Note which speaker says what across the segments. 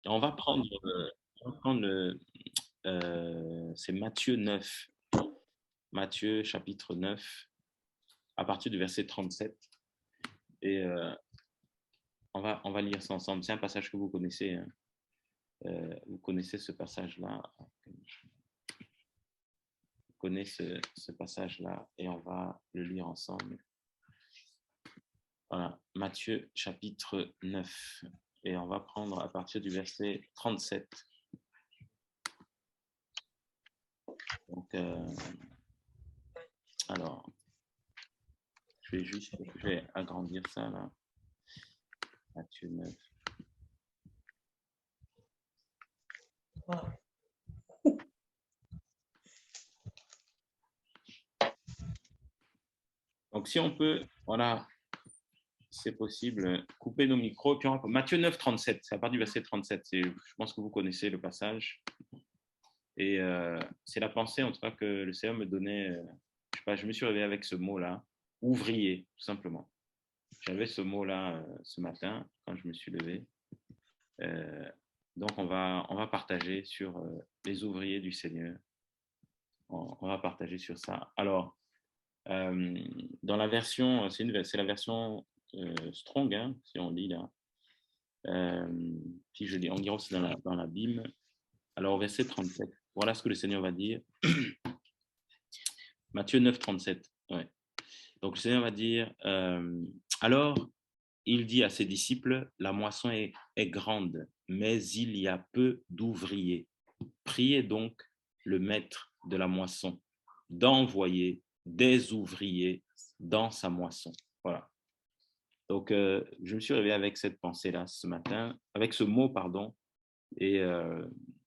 Speaker 1: Et on va prendre c'est Matthieu 9, Matthieu chapitre 9, à partir du verset 37. Et on va lire ça ensemble. C'est un passage que vous connaissez. Hein. Vous connaissez ce passage-là. Vous connaissez ce passage-là et on va le lire ensemble. Voilà, Matthieu chapitre 9. Et on va prendre à partir du verset 37. Donc, alors, je vais agrandir ça là. Matthieu 9. Donc, si on peut, voilà, c'est possible, couper nos micros. Puis Matthieu 9, 37, c'est à partir du verset 37. Je pense que vous connaissez le passage. Et c'est la pensée, en tout cas, que le Seigneur me donnait. Je sais pas, je me suis réveillé avec ce mot-là, ouvrier, tout simplement. J'avais ce mot-là ce matin, quand je me suis levé. Donc, on va partager sur les ouvriers du Seigneur. On va partager sur ça. Alors, dans la version, c'est la version Strong, hein, si on lit là. Puis je lis, on lit aussi dans la Bible. Alors, au verset 37, voilà ce que le Seigneur va dire. Matthieu 9, 37. Ouais. Donc, le Seigneur va dire alors, il dit à ses disciples, la moisson est grande, mais il y a peu d'ouvriers. Priez donc le maître de la moisson d'envoyer des ouvriers dans sa moisson. Voilà. Donc, je me suis réveillé avec cette pensée-là ce matin, avec ce mot, pardon. Et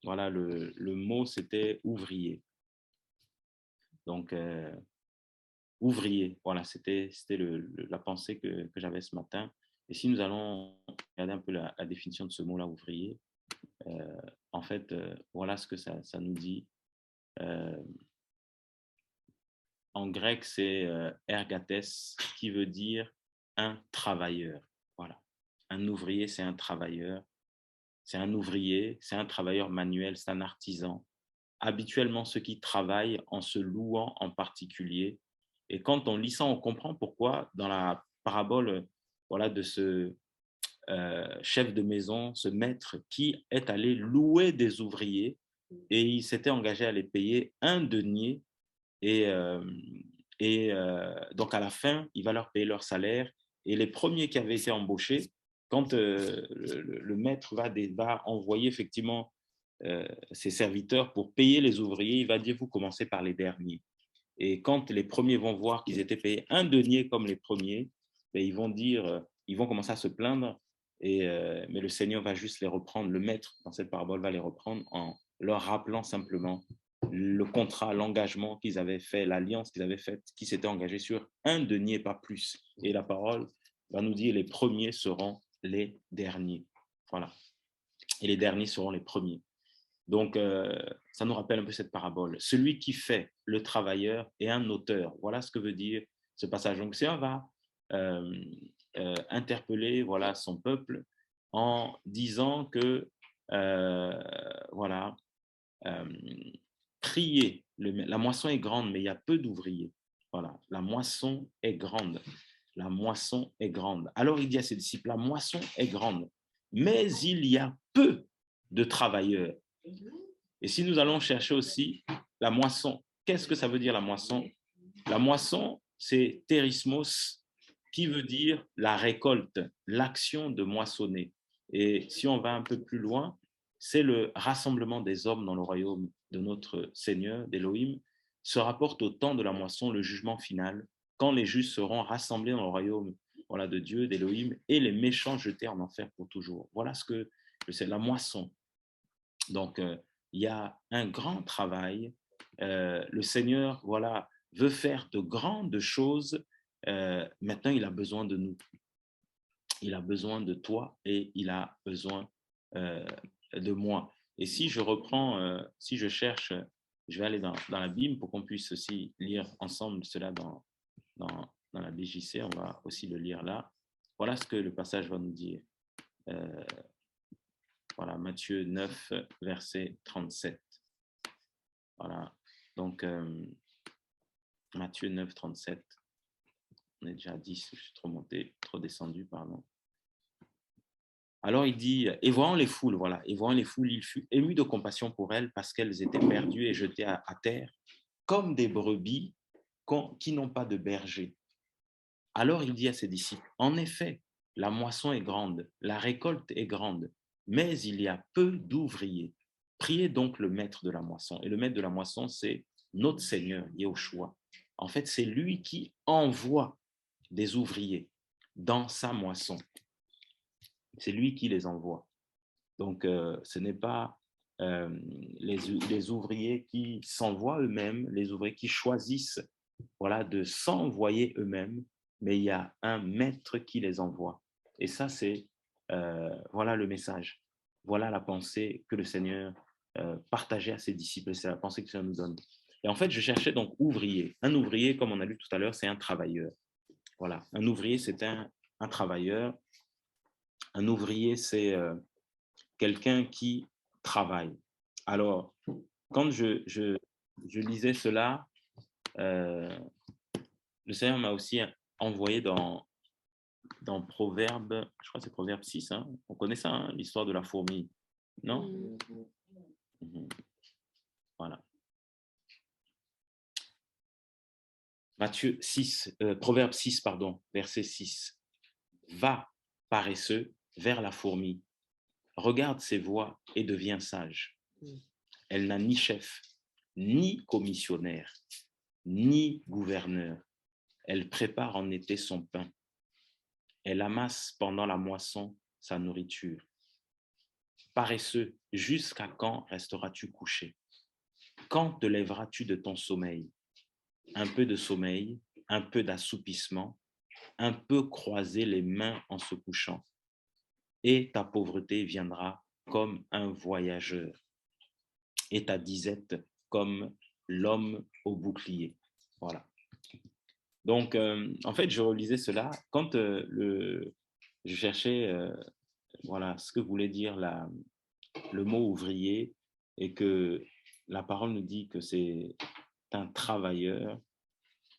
Speaker 1: voilà, le mot, c'était ouvrier. Donc, ouvrier, voilà, c'était la pensée que j'avais ce matin. Et si nous allons regarder un peu la définition de ce mot-là, ouvrier, en fait, voilà ce que ça nous dit. En grec, c'est ergates, qui veut dire un travailleur. Voilà. Un ouvrier, c'est un travailleur. C'est un ouvrier, c'est un travailleur manuel, c'est un artisan. Habituellement, ceux qui travaillent en se louant en particulier. Et quand on lit ça, on comprend pourquoi dans la parabole voilà, de ce chef de maison, ce maître qui est allé louer des ouvriers et il s'était engagé à les payer un denier et, donc à la fin, il va leur payer leur salaire et les premiers qui avaient été embauchés, quand le maître va envoyer effectivement ses serviteurs pour payer les ouvriers, il va dire vous commencez par les derniers. Et quand les premiers vont voir qu'ils étaient payés un denier comme les premiers, ben, ils vont dire, ils vont commencer à se plaindre, mais le Seigneur va juste les reprendre, le maître dans cette parabole va les reprendre en leur rappelant simplement le contrat, l'engagement qu'ils avaient fait, l'alliance qu'ils avaient faite, qui s'étaient engagés sur un denier, pas plus. Et la parole va nous dire les premiers seront les derniers. Voilà. Et les derniers seront les premiers. Donc, ça nous rappelle un peu cette parabole. Celui qui fait le travailleur est un auteur. Voilà ce que veut dire ce passage. Donc, Seigneur va interpeller voilà, son peuple en disant que, voilà, priez. La moisson est grande, mais il y a peu d'ouvriers. Voilà, la moisson est grande. La moisson est grande. Alors, il dit à ses disciples, la moisson est grande, mais il y a peu de travailleurs. Et si nous allons chercher aussi la moisson, qu'est-ce que ça veut dire la moisson? La moisson, c'est terismos, qui veut dire la récolte, l'action de moissonner. Et si on va un peu plus loin, c'est le rassemblement des hommes dans le royaume de notre Seigneur, d'Élohim, se rapporte au temps de la moisson, le jugement final, quand les justes seront rassemblés dans le royaume voilà, de Dieu, d'Élohim, et les méchants jetés en enfer pour toujours. Voilà ce que c'est la moisson. Donc, il y a un grand travail. Le Seigneur, voilà, veut faire de grandes choses. Maintenant, il a besoin de nous. Il a besoin de toi et il a besoin de moi. Et si je reprends, si je cherche, je vais aller dans la Bible pour qu'on puisse aussi lire ensemble cela dans la BJC. On va aussi le lire là. Voilà ce que le passage va nous dire. Voilà, Matthieu 9, verset 37. Voilà, donc Matthieu 9, 37. On est déjà à 10, je suis trop monté, trop descendu, pardon. Alors il dit, et voyant les foules, voilà, et voyant les foules, il fut ému de compassion pour elles parce qu'elles étaient perdues et jetées à terre, comme des brebis qui n'ont pas de berger. Alors il dit à ses disciples, en effet, la moisson est grande, la récolte est grande, mais il y a peu d'ouvriers. Priez donc le maître de la moisson. Et le maître de la moisson, c'est notre Seigneur, Yahushua. En fait, c'est lui qui envoie des ouvriers dans sa moisson. C'est lui qui les envoie. Donc, ce n'est pas les ouvriers qui s'envoient eux-mêmes, les ouvriers qui choisissent voilà, de s'envoyer eux-mêmes, mais il y a un maître qui les envoie. Et ça, c'est voilà le message. Voilà la pensée que le Seigneur partageait à ses disciples. C'est la pensée que le Seigneur nous donne. Et en fait, je cherchais donc ouvrier. Un ouvrier, comme on a lu tout à l'heure, c'est un travailleur. Voilà, un ouvrier, c'est un travailleur. Un ouvrier, c'est quelqu'un qui travaille. Alors, quand je lisais cela, le Seigneur m'a aussi envoyé dans Proverbe, je crois que c'est Proverbe 6, hein. On connaît ça, hein, l'histoire de la fourmi, non? Voilà. Matthieu 6, Proverbe 6, pardon, verset 6. Va, paresseux, vers la fourmi, regarde ses voies et deviens sage. Elle n'a ni chef, ni commissionnaire, ni gouverneur. Elle prépare en été son pain. Elle amasse pendant la moisson sa nourriture. Paresseux, jusqu'à quand resteras-tu couché? Quand te lèveras-tu de ton sommeil? Un peu de sommeil, un peu d'assoupissement, un peu croiser les mains en se couchant. Et ta pauvreté viendra comme un voyageur, et ta disette comme l'homme au bouclier. Voilà. Donc, en fait, je relisais cela quand je cherchais voilà, ce que voulait dire le mot ouvrier et que la parole nous dit que c'est un travailleur.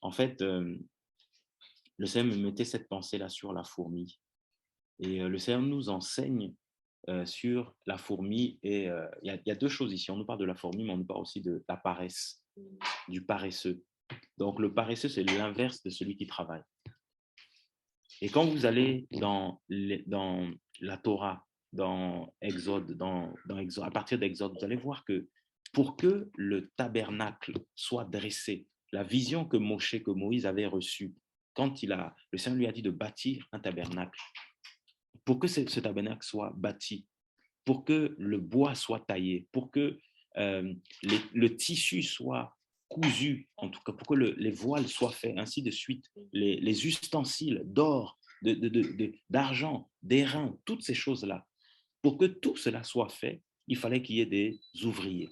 Speaker 1: En fait, le Seigneur me mettait cette pensée-là sur la fourmi. Et le Seigneur nous enseigne sur la fourmi. Et il y a deux choses ici. On nous parle de la fourmi, mais on nous parle aussi de la paresse, du paresseux. Donc, le paresseux, c'est l'inverse de celui qui travaille. Et quand vous allez dans la Torah, dans Exode, Exode, à partir d'Exode, vous allez voir que pour que le tabernacle soit dressé, la vision que Moïse avait reçue, quand le Seigneur lui a dit de bâtir un tabernacle, pour que ce tabernacle soit bâti, pour que le bois soit taillé, pour que le tissu soit cousu, en tout cas pour que les voiles soient faits, ainsi de suite, les ustensiles d'or, d'argent, d'airain, toutes ces choses-là. Pour que tout cela soit fait, il fallait qu'il y ait des ouvriers.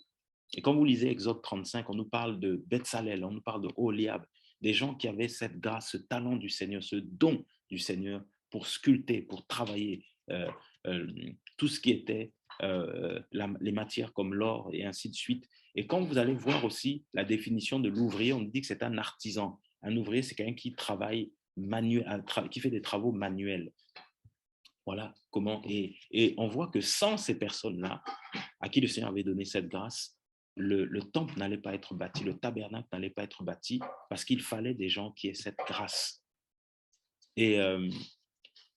Speaker 1: Et quand vous lisez Exode 35, on nous parle de Betsalel, on nous parle de Oliab, des gens qui avaient cette grâce, ce talent du Seigneur, ce don du Seigneur pour sculpter, pour travailler tout ce qui était les matières comme l'or et ainsi de suite. Et quand vous allez voir aussi la définition de l'ouvrier, on dit que c'est un artisan. Un ouvrier, c'est quelqu'un qui travaille qui fait des travaux manuels. Voilà comment. Et on voit que sans ces personnes-là, à qui le Seigneur avait donné cette grâce, le temple n'allait pas être bâti, le tabernacle n'allait pas être bâti, parce qu'il fallait des gens qui aient cette grâce. Et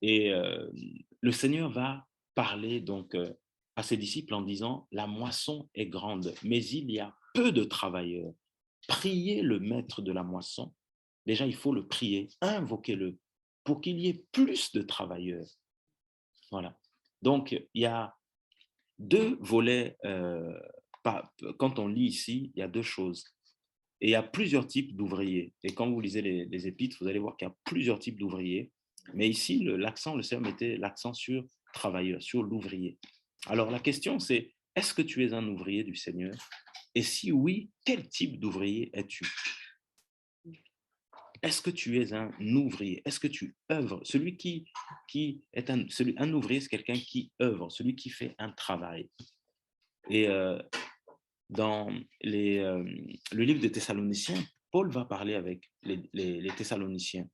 Speaker 1: le Seigneur va parler donc à ses disciples en disant, la moisson est grande, mais il y a peu de travailleurs. Priez le maître de la moisson. Déjà, il faut le prier, invoquez-le, pour qu'il y ait plus de travailleurs. Voilà. Donc, il y a deux volets. Quand on lit ici, il y a deux choses. Et il y a plusieurs types d'ouvriers. Et quand vous lisez les épîtres, vous allez voir qu'il y a plusieurs types d'ouvriers. Mais ici, le Seigneur mettait l'accent sur travailleur, sur l'ouvrier. Alors la question, c'est, est-ce que tu es un ouvrier du Seigneur? Et si oui, quel type d'ouvrier es-tu? Est-ce que tu es un ouvrier? Est-ce que tu œuvres? Celui qui est un ouvrier, c'est quelqu'un qui œuvre, celui qui fait un travail. Et dans le livre des Thessaloniciens, Paul va parler avec les Thessaloniciens.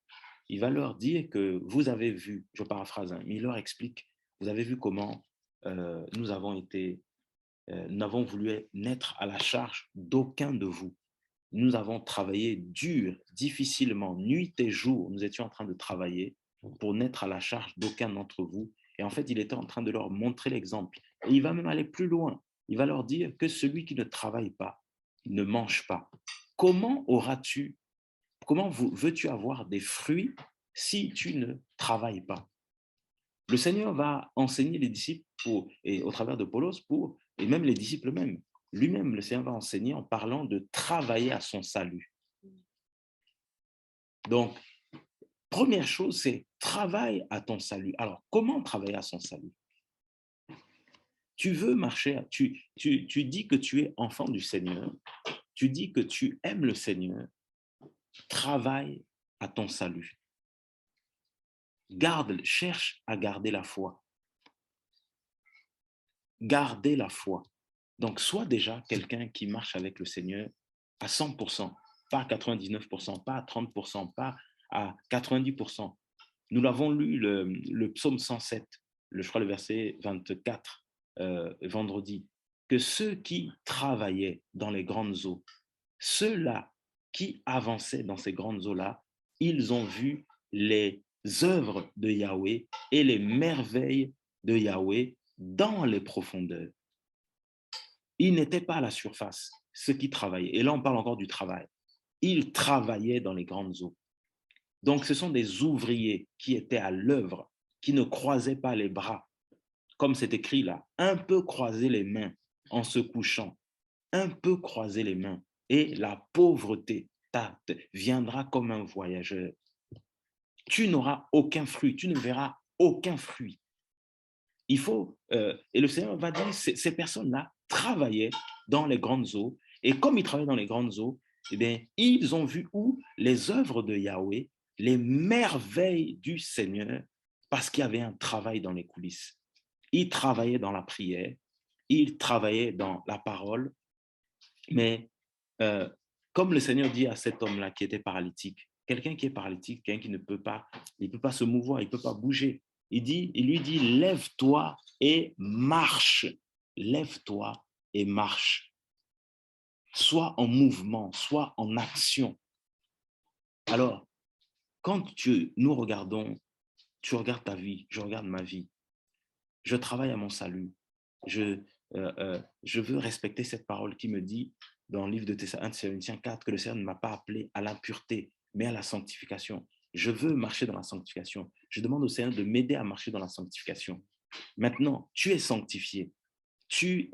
Speaker 1: Il va leur dire que vous avez vu, je paraphrase, mais il leur explique, vous avez vu comment nous n'avons voulu naître à la charge d'aucun de vous. Nous avons travaillé dur, difficilement, nuit et jour. Nous étions en train de travailler pour n'être à la charge d'aucun d'entre vous. Et en fait, il était en train de leur montrer l'exemple. Et il va même aller plus loin. Il va leur dire que celui qui ne travaille pas ne mange pas. Comment veux-tu avoir des fruits si tu ne travailles pas? Le Seigneur va enseigner les disciples et au travers de Paulos et même les disciples eux-mêmes. Lui-même, le Seigneur va enseigner en parlant de travailler à son salut. Donc, première chose, c'est travaille à ton salut. Alors, comment travailler à son salut? Tu veux marcher, tu dis que tu es enfant du Seigneur, tu dis que tu aimes le Seigneur, travaille à ton salut. Cherche à garder la foi. Garder la foi. Donc, sois déjà quelqu'un qui marche avec le Seigneur à 100%, pas à 99%, pas à 30%, pas à 90%. Nous l'avons lu, le psaume 107, je crois le verset 24, vendredi, que ceux qui travaillaient dans les grandes eaux, ceux-là qui avançaient dans ces grandes eaux-là, ils ont vu les œuvres de Yahweh et les merveilles de Yahweh dans les profondeurs. Ils n'étaient pas à la surface, ceux qui travaillaient. Et là, on parle encore du travail. Ils travaillaient dans les grandes eaux. Donc, ce sont des ouvriers qui étaient à l'œuvre, qui ne croisaient pas les bras, comme c'est écrit là, un peu croiser les mains en se couchant, un peu croiser les mains, et la pauvreté viendra comme un voyageur. Tu n'auras aucun fruit, tu ne verras aucun fruit. Il faut, et le Seigneur va dire, ces personnes-là travaillaient dans les grandes eaux, et comme ils travaillaient dans les grandes eaux, eh bien, ils ont vu où les œuvres de Yahweh, les merveilles du Seigneur, parce qu'il y avait un travail dans les coulisses. Ils travaillaient dans la prière, ils travaillaient dans la parole, mais comme le Seigneur dit à cet homme-là qui était paralytique, quelqu'un qui est paralytique, quelqu'un qui ne peut pas, il peut pas se mouvoir, il ne peut pas bouger. Il lui dit, lève-toi et marche. Lève-toi et marche. Sois en mouvement, sois en action. Alors, quand nous regardons, tu regardes ta vie, je regarde ma vie, je travaille à mon salut, je veux respecter cette parole qui me dit dans le livre de 1 Thessaloniciens 4 que le Seigneur ne m'a pas appelé à l'impureté, mais à la sanctification. Je veux marcher dans la sanctification. Je demande au Seigneur de m'aider à marcher dans la sanctification. Maintenant, tu es sanctifié. Tu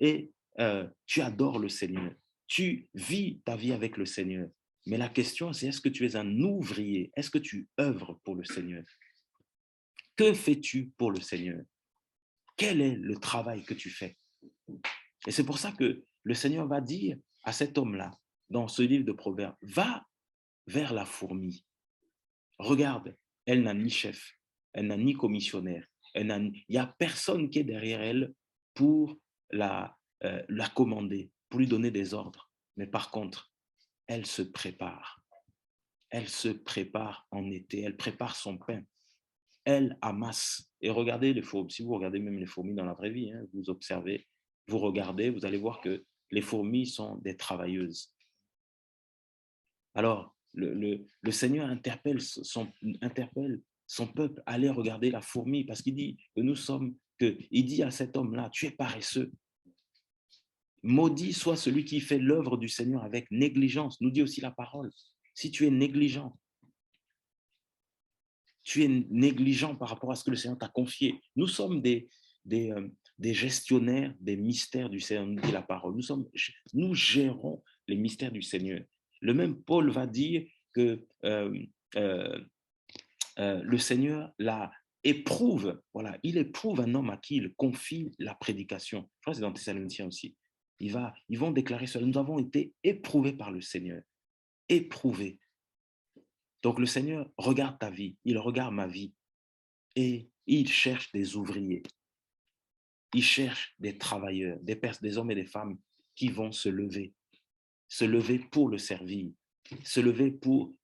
Speaker 1: adores le Seigneur. Tu vis ta vie avec le Seigneur. Mais la question, c'est est-ce que tu es un ouvrier? Est-ce que tu œuvres pour le Seigneur? Que fais-tu pour le Seigneur? Quel est le travail que tu fais? Et c'est pour ça que le Seigneur va dire à cet homme-là, dans ce livre de Proverbes, va vers la fourmi. Regarde, elle n'a ni chef, elle n'a ni commissionnaire, il n'y a personne qui est derrière elle pour la commander, pour lui donner des ordres. Mais par contre, elle se prépare. Elle se prépare en été, elle prépare son pain. Elle amasse. Et regardez les fourmis, si vous regardez même les fourmis dans la vraie vie, hein, vous observez, vous regardez, vous allez voir que les fourmis sont des travailleuses. Alors, le Seigneur interpelle son peuple, allez regarder la fourmi, parce qu'il dit que il dit à cet homme-là, tu es paresseux. Maudit soit celui qui fait l'œuvre du Seigneur avec négligence, nous dit aussi la parole. Si tu es négligent, par rapport à ce que le Seigneur t'a confié. Nous sommes des gestionnaires des mystères du Seigneur, nous dit la parole. Nous gérons les mystères du Seigneur. Le même Paul va dire que le Seigneur éprouve, voilà, il éprouve un homme à qui il confie la prédication. Je crois que c'est dans Thessaloniciens aussi. Ils vont déclarer cela. Nous avons été éprouvés par le Seigneur. Éprouvés. Donc le Seigneur regarde ta vie, il regarde ma vie et il cherche des ouvriers, il cherche des travailleurs, des hommes et des femmes qui vont se lever pour le servir, se lever pour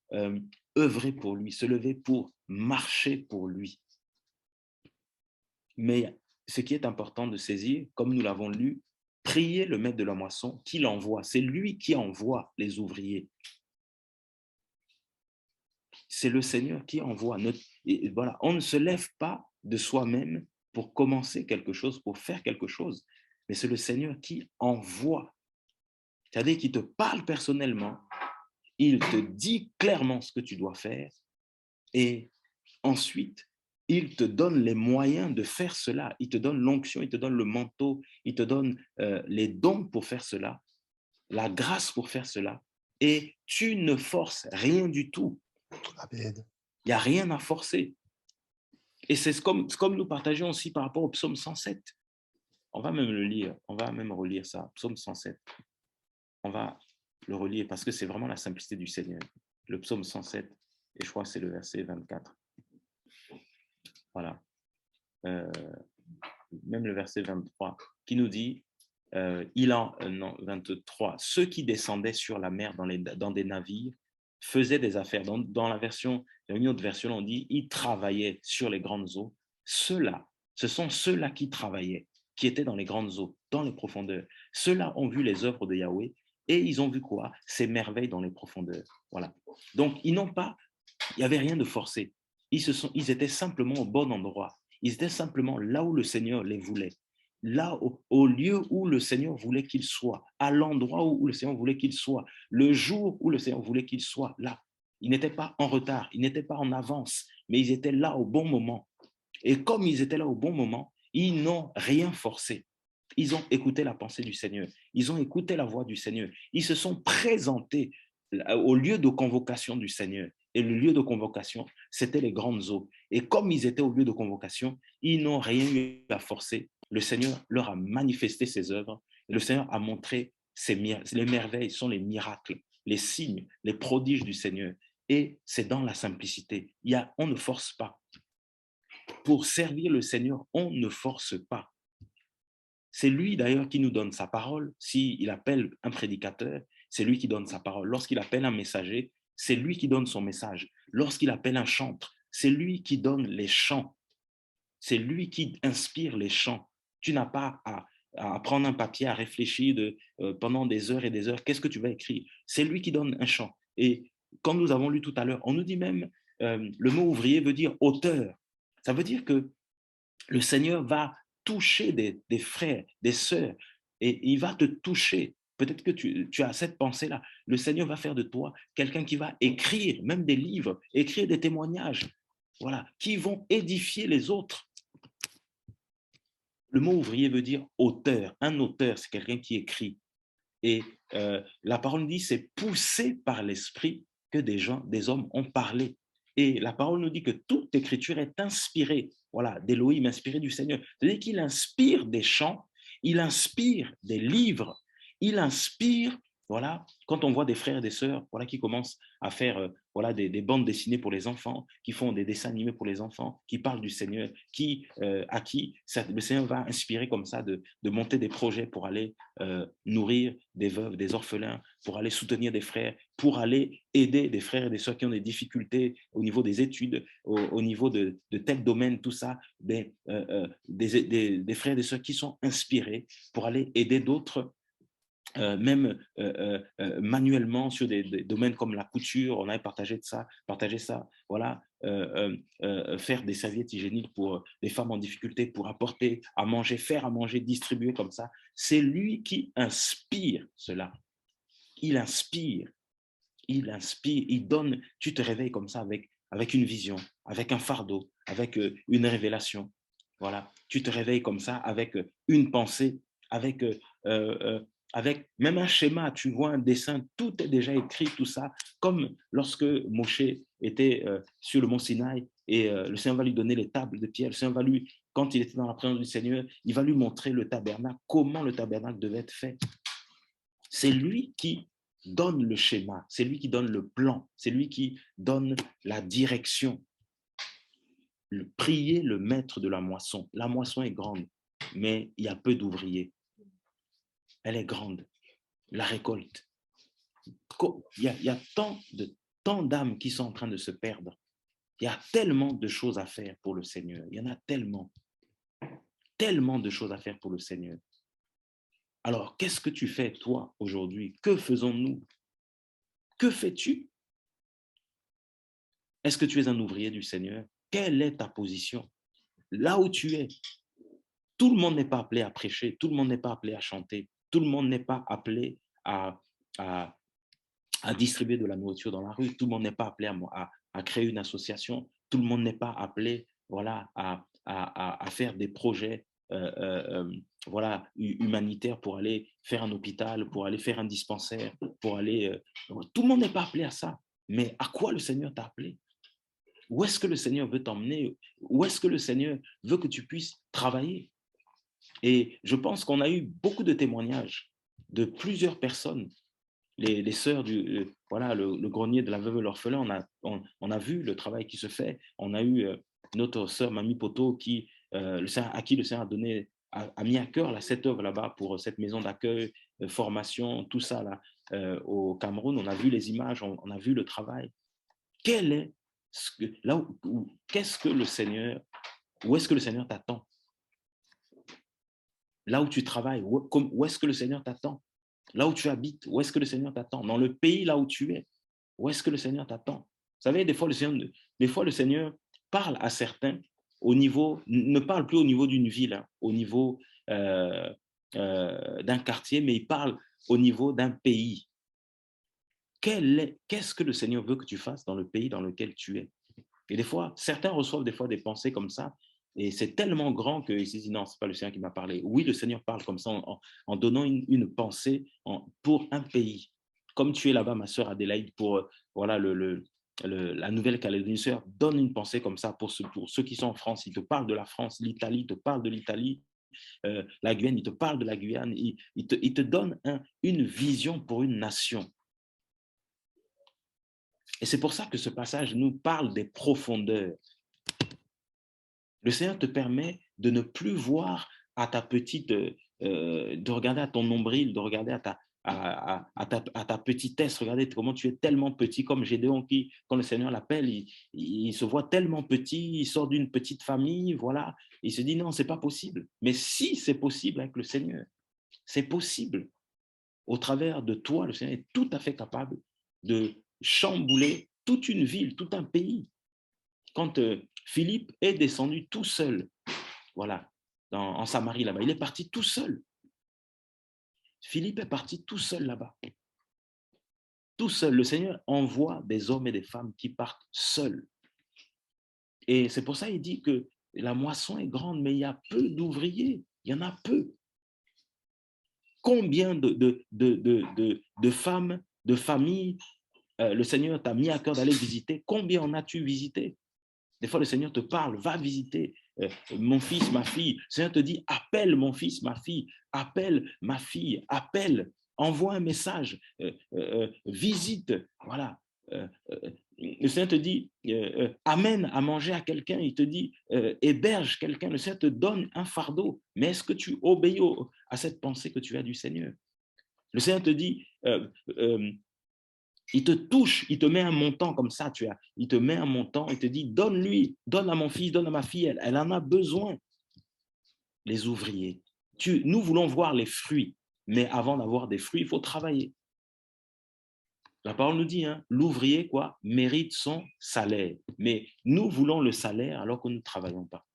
Speaker 1: œuvrer pour lui, se lever pour marcher pour lui. Mais ce qui est important de saisir, comme nous l'avons lu, priez le maître de la moisson qu'il envoie. C'est lui qui envoie les ouvriers. C'est le Seigneur qui envoie. Et voilà, on ne se lève pas de soi-même pour commencer quelque chose, pour faire quelque chose, mais c'est le Seigneur qui envoie. C'est-à-dire qu'il te parle personnellement, il te dit clairement ce que tu dois faire et ensuite, il te donne les moyens de faire cela. Il te donne l'onction, il te donne le manteau, il te donne les dons pour faire cela, la grâce pour faire cela. Et tu ne forces rien du tout.
Speaker 2: Amen.
Speaker 1: Il n'y a rien à forcer. Et c'est comme nous partageons aussi par rapport au psaume 107. On va même le lire, on va même relire ça, psaume 107. On va le relire parce que c'est vraiment la simplicité du Seigneur. Le psaume 107, et je crois que c'est le verset 24. Voilà. Même le verset 23, qui nous dit, non, 23, ceux qui descendaient sur la mer dans des navires faisaient des affaires. Dans la version, il y a une autre version, on dit, ils travaillaient sur les grandes eaux. Ceux-là, ce sont ceux-là qui travaillaient, qui étaient dans les grandes eaux, dans les profondeurs. Ceux-là ont vu les œuvres de Yahweh et ils ont vu quoi? Ces merveilles dans les profondeurs. Voilà. Donc, il n'y avait rien de forcé. Ils étaient simplement au bon endroit. Ils étaient simplement là où le Seigneur les voulait, là au lieu où le Seigneur voulait qu'ils soient, à l'endroit où le Seigneur voulait qu'ils soient, le jour où le Seigneur voulait qu'ils soient, là. Ils n'étaient pas en retard, ils n'étaient pas en avance, mais ils étaient là au bon moment. Et comme ils étaient là au bon moment, ils n'ont rien forcé. Ils ont écouté la pensée du Seigneur, ils ont écouté la voix du Seigneur, ils se sont présentés au lieu de convocation du Seigneur. Et le lieu de convocation, c'était les grandes eaux. Et comme ils étaient au lieu de convocation, ils n'ont rien eu à forcer. Le Seigneur leur a manifesté ses œuvres. Et le Seigneur a montré les merveilles sont les miracles, les signes, les prodiges du Seigneur. Et c'est dans la simplicité. On ne force pas. Pour servir le Seigneur, on ne force pas. C'est lui d'ailleurs qui nous donne sa parole. S'il appelle un prédicateur, c'est lui qui donne sa parole. Lorsqu'il appelle un messager, c'est lui qui donne son message. Lorsqu'il appelle un chantre, c'est lui qui donne les chants. C'est lui qui inspire les chants. Tu n'as pas à prendre un papier, à réfléchir pendant des heures et des heures. Qu'est-ce que tu vas écrire? C'est lui qui donne un chant. Et comme nous avons lu tout à l'heure, on nous dit même, le mot ouvrier veut dire auteur. Ça veut dire que le Seigneur va toucher des frères, des sœurs, et il va te toucher. Peut-être que tu as cette pensée-là. Le Seigneur va faire de toi quelqu'un qui va écrire même des livres, écrire des témoignages, voilà, qui vont édifier les autres. Le mot ouvrier veut dire auteur. Un auteur, c'est quelqu'un qui écrit. Et la parole dit, c'est poussé par l'esprit que des hommes ont parlé. Et la parole nous dit que toute écriture est inspirée, voilà, d'Élohim, inspirée du Seigneur. C'est-à-dire qu'il inspire des chants, il inspire des livres, il inspire, voilà, quand on voit des frères et des sœurs, voilà, qui commencent à faire, voilà, des bandes dessinées pour les enfants, qui font des dessins animés pour les enfants, qui parlent du Seigneur, à qui le Seigneur va inspirer comme ça de monter des projets pour aller nourrir des veuves, des orphelins, pour aller soutenir des frères, pour aller aider des frères et des sœurs qui ont des difficultés au niveau des études, au niveau de tel domaine, tout ça, des frères et des sœurs qui sont inspirés pour aller aider d'autres même manuellement sur des domaines comme la couture, on avait partagé ça, voilà, faire des serviettes hygiéniques pour les femmes en difficulté, pour apporter à manger, faire à manger, distribuer comme ça. C'est lui qui inspire cela. Il inspire, il donne, tu te réveilles comme ça avec une vision, avec un fardeau, avec une révélation. Voilà, tu te réveilles comme ça avec une pensée, avec avec même un schéma, tu vois un dessin, tout est déjà écrit, tout ça, comme lorsque Moshe était sur le mont Sinaï et le Seigneur va lui donner les tables de pierre, le Seigneur va lui, quand il était dans la présence du Seigneur, il va lui montrer le tabernacle, comment le tabernacle devait être fait. C'est lui qui donne le schéma, c'est lui qui donne le plan, c'est lui qui donne la direction. Priez le maître de la moisson. La moisson est grande, mais il y a peu d'ouvriers. Elle est grande, la récolte. Il y a tant d'âmes qui sont en train de se perdre. Il y a tellement de choses à faire pour le Seigneur. Il y en a tellement de choses à faire pour le Seigneur. Alors, qu'est-ce que tu fais, toi, aujourd'hui? Que faisons-nous? Que fais-tu? Est-ce que tu es un ouvrier du Seigneur? Quelle est ta position? Là où tu es, tout le monde n'est pas appelé à prêcher, tout le monde n'est pas appelé à chanter, tout le monde n'est pas appelé à, à, à distribuer de la nourriture dans la rue, tout le monde n'est pas appelé à créer une association, tout le monde n'est pas appelé voilà, à faire des projets voilà, humanitaires pour aller faire un hôpital, pour aller faire un dispensaire, pour aller... tout le monde n'est pas appelé à ça. Mais à quoi le Seigneur t'a appelé? Où est-ce que le Seigneur veut t'emmener? Où est-ce que le Seigneur veut que tu puisses travailler? Et je pense qu'on a eu beaucoup de témoignages de plusieurs personnes, les sœurs voilà, le grenier de la veuve et l'orphelin, on a vu le travail qui se fait. On a eu notre sœur Mamie Poto à qui le Seigneur a mis à cœur cette œuvre là-bas pour cette maison d'accueil, formation, tout ça là, au Cameroun. On a vu les images, on a vu le travail. Quel est qu'est-ce que le Seigneur, où est-ce que le Seigneur t'attend? Là où tu travailles, où est-ce que le Seigneur t'attend? Là où tu habites, où est-ce que le Seigneur t'attend? Dans le pays là où tu es, où est-ce que le Seigneur t'attend? Vous savez, des fois, le Seigneur parle à certains au niveau, ne parle plus au niveau d'une ville, hein, au niveau d'un quartier, mais il parle au niveau d'un pays. Qu'est-ce que le Seigneur veut que tu fasses dans le pays dans lequel tu es? Et des fois, certains reçoivent des fois des pensées comme ça, et c'est tellement grand qu'ils se disent non, ce n'est pas le Seigneur qui m'a parlé. Oui, le Seigneur parle comme ça en donnant une pensée pour un pays. Comme tu es là-bas, ma sœur Adélaïde, pour voilà, la Nouvelle-Calédonie, sœur, donne une pensée comme ça pour ceux qui sont en France. Il te parle de la France, l'Italie te parle de l'Italie, la Guyane, il te parle de la Guyane. Il te donne une vision pour une nation. Et c'est pour ça que ce passage nous parle des profondeurs. Le Seigneur te permet de ne plus voir à ta petite, de regarder à ton nombril, de regarder à ta petitesse, regarder comment tu es tellement petit, comme Gédéon qui, quand le Seigneur l'appelle, il se voit tellement petit, il sort d'une petite famille, voilà, il se dit non, c'est pas possible. Mais si c'est possible avec le Seigneur, c'est possible. Au travers de toi, le Seigneur est tout à fait capable de chambouler toute une ville, tout un pays. Quand Philippe est descendu tout seul, voilà, en Samarie là-bas, il est parti tout seul. Philippe est parti tout seul là-bas. Tout seul. Le Seigneur envoie des hommes et des femmes qui partent seuls. Et c'est pour ça qu'il dit que la moisson est grande, mais il y a peu d'ouvriers. Il y en a peu. Combien de femmes, de familles, le Seigneur t'a mis à cœur d'aller visiter? Combien en as-tu visité? Des fois, le Seigneur te parle, va visiter mon fils, ma fille. Le Seigneur te dit, appelle mon fils, ma fille, appelle ma fille, appelle, envoie un message, visite, voilà. Le Seigneur te dit, amène à manger à quelqu'un, il te dit, héberge quelqu'un. Le Seigneur te donne un fardeau, mais est-ce que tu obéis à cette pensée que tu as du Seigneur? Le Seigneur te dit, il te touche, il te met un montant comme ça, il te met un montant, il te dit, donne-lui, donne à mon fils, donne à ma fille, elle en a besoin. Les ouvriers. Nous voulons voir les fruits, mais avant d'avoir des fruits, il faut travailler. La parole nous dit, hein, l'ouvrier quoi mérite son salaire, mais nous voulons le salaire alors que nous ne travaillons pas.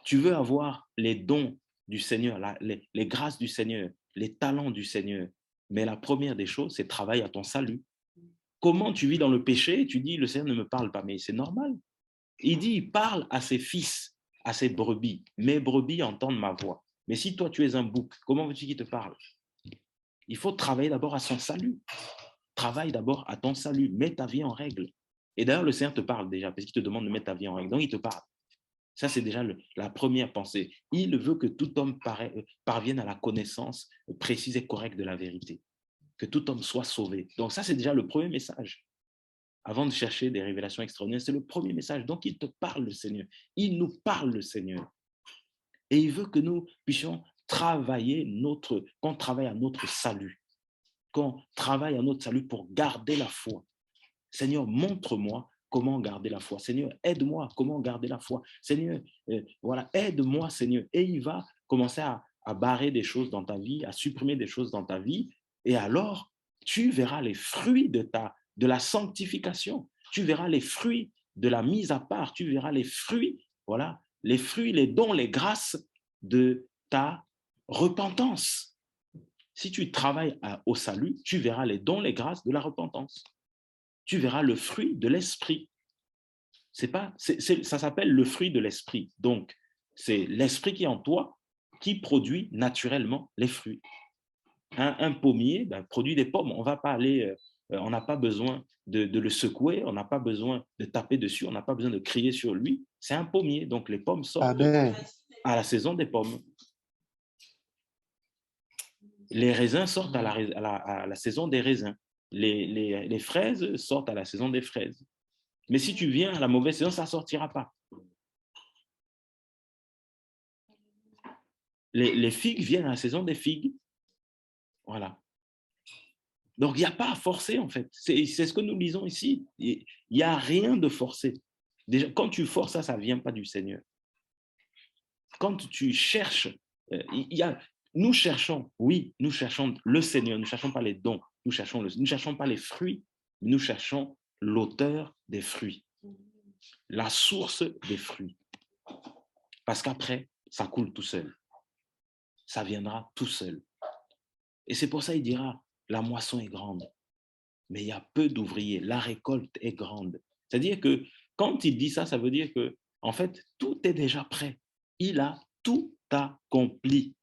Speaker 1: Tu veux avoir les dons du Seigneur, les grâces du Seigneur, les talents du Seigneur, mais la première des choses, c'est travailler à ton salut. Comment tu vis dans le péché et tu dis, le Seigneur ne me parle pas, mais c'est normal. Il dit, il parle à ses fils, à ses brebis. Mes brebis entendent ma voix. Mais si toi, tu es un bouc, comment veux-tu qu'il te parle? Il faut travailler d'abord à son salut. Travaille d'abord à ton salut. Mets ta vie en règle. Et d'ailleurs, le Seigneur te parle déjà, parce qu'il te demande de mettre ta vie en règle. Donc, il te parle. Ça, c'est déjà la première pensée. Il veut que tout homme parvienne à la connaissance précise et correcte de la vérité, que tout homme soit sauvé. Donc ça, c'est déjà le premier message. Avant de chercher des révélations extraordinaires, c'est le premier message. Donc, il te parle, le Seigneur. Il nous parle, le Seigneur. Et il veut que nous puissions qu'on travaille à notre salut, qu'on travaille à notre salut pour garder la foi. Seigneur, montre-moi comment garder la foi. Seigneur, aide-moi comment garder la foi. Seigneur, voilà, aide-moi, Seigneur. Et il va commencer à barrer des choses dans ta vie, à supprimer des choses dans ta vie. Et alors, tu verras les fruits de la sanctification. Tu verras les fruits de la mise à part. Tu verras les fruits, voilà, les fruits, les dons, les grâces de ta repentance. Si tu travailles au salut, tu verras les dons, les grâces de la repentance. Tu verras le fruit de l'esprit. Ça s'appelle le fruit de l'esprit. Donc, c'est l'esprit qui est en toi qui produit naturellement les fruits. Un pommier produit des pommes. On va pas aller, on n'a pas besoin de le secouer, on n'a pas besoin de taper dessus, on n'a pas besoin de crier sur lui. C'est un pommier, donc les pommes sortent
Speaker 2: Amen.
Speaker 1: à la saison des pommes. Les raisins sortent à la saison des raisins. Les fraises sortent à la saison des fraises. Mais si tu viens à la mauvaise saison, ça ne sortira pas. Les figues viennent à la saison des figues. Voilà. Donc, il n'y a pas à forcer, en fait. C'est ce que nous lisons ici. Il n'y a rien de forcé. Déjà, quand tu forces ça, ça ne vient pas du Seigneur. Quand tu cherches, nous cherchons le Seigneur, nous ne cherchons pas les dons, nous ne cherchons pas les fruits, nous cherchons l'auteur des fruits, la source des fruits. Parce qu'après, ça coule tout seul. Ça viendra tout seul. Et c'est pour ça qu'il dira, la moisson est grande, mais il y a peu d'ouvriers, la récolte est grande. C'est-à-dire que quand il dit ça, ça veut dire que, en fait, tout est déjà prêt. Il a tout accompli.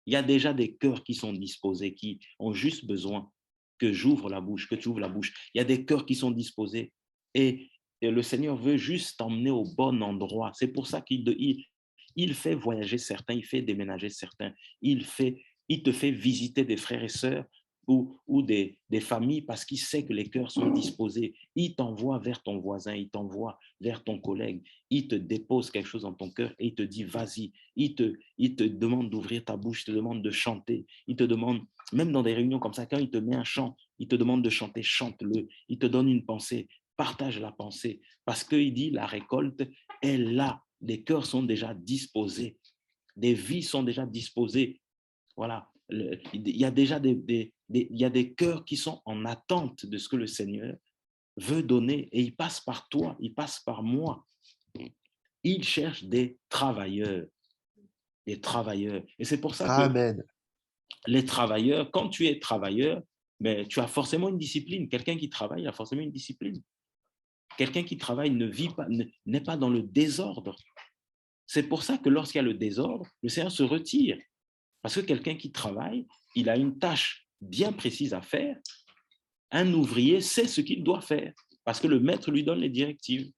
Speaker 1: Il y a déjà des cœurs qui sont disposés, qui ont juste besoin que j'ouvre la bouche, que tu ouvres la bouche. Il y a des cœurs qui sont disposés et le Seigneur veut juste t'emmener au bon endroit. C'est pour ça qu'il fait voyager certains, il fait déménager certains, il te fait visiter des frères et sœurs ou des familles parce qu'il sait que les cœurs sont disposés. Il t'envoie vers ton voisin, il t'envoie vers ton collègue, il te dépose quelque chose dans ton cœur et il te dit vas-y. Il te demande d'ouvrir ta bouche, il te demande de chanter, il te demande, même dans des réunions comme ça, quand il te met un chant, il te demande de chanter, chante-le, il te donne une pensée, partage la pensée, parce qu'il dit la récolte est là, les cœurs sont déjà disposés, des vies sont déjà disposées, voilà. Il y a déjà il y a des cœurs qui sont en attente de ce que le Seigneur veut donner et il passe par toi, il passe par moi. Il cherche des travailleurs. Des travailleurs. Et c'est pour ça que
Speaker 2: Amen.
Speaker 1: les travailleurs, quand tu es travailleur, mais tu as forcément une discipline. Quelqu'un qui travaille a forcément une discipline. Quelqu'un qui travaille ne vit pas, n'est pas dans le désordre. C'est pour ça que lorsqu'il y a le désordre, le Seigneur se retire. Parce que quelqu'un qui travaille, il a une tâche bien précise à faire. Un ouvrier sait ce qu'il doit faire parce que le maître lui donne les directives.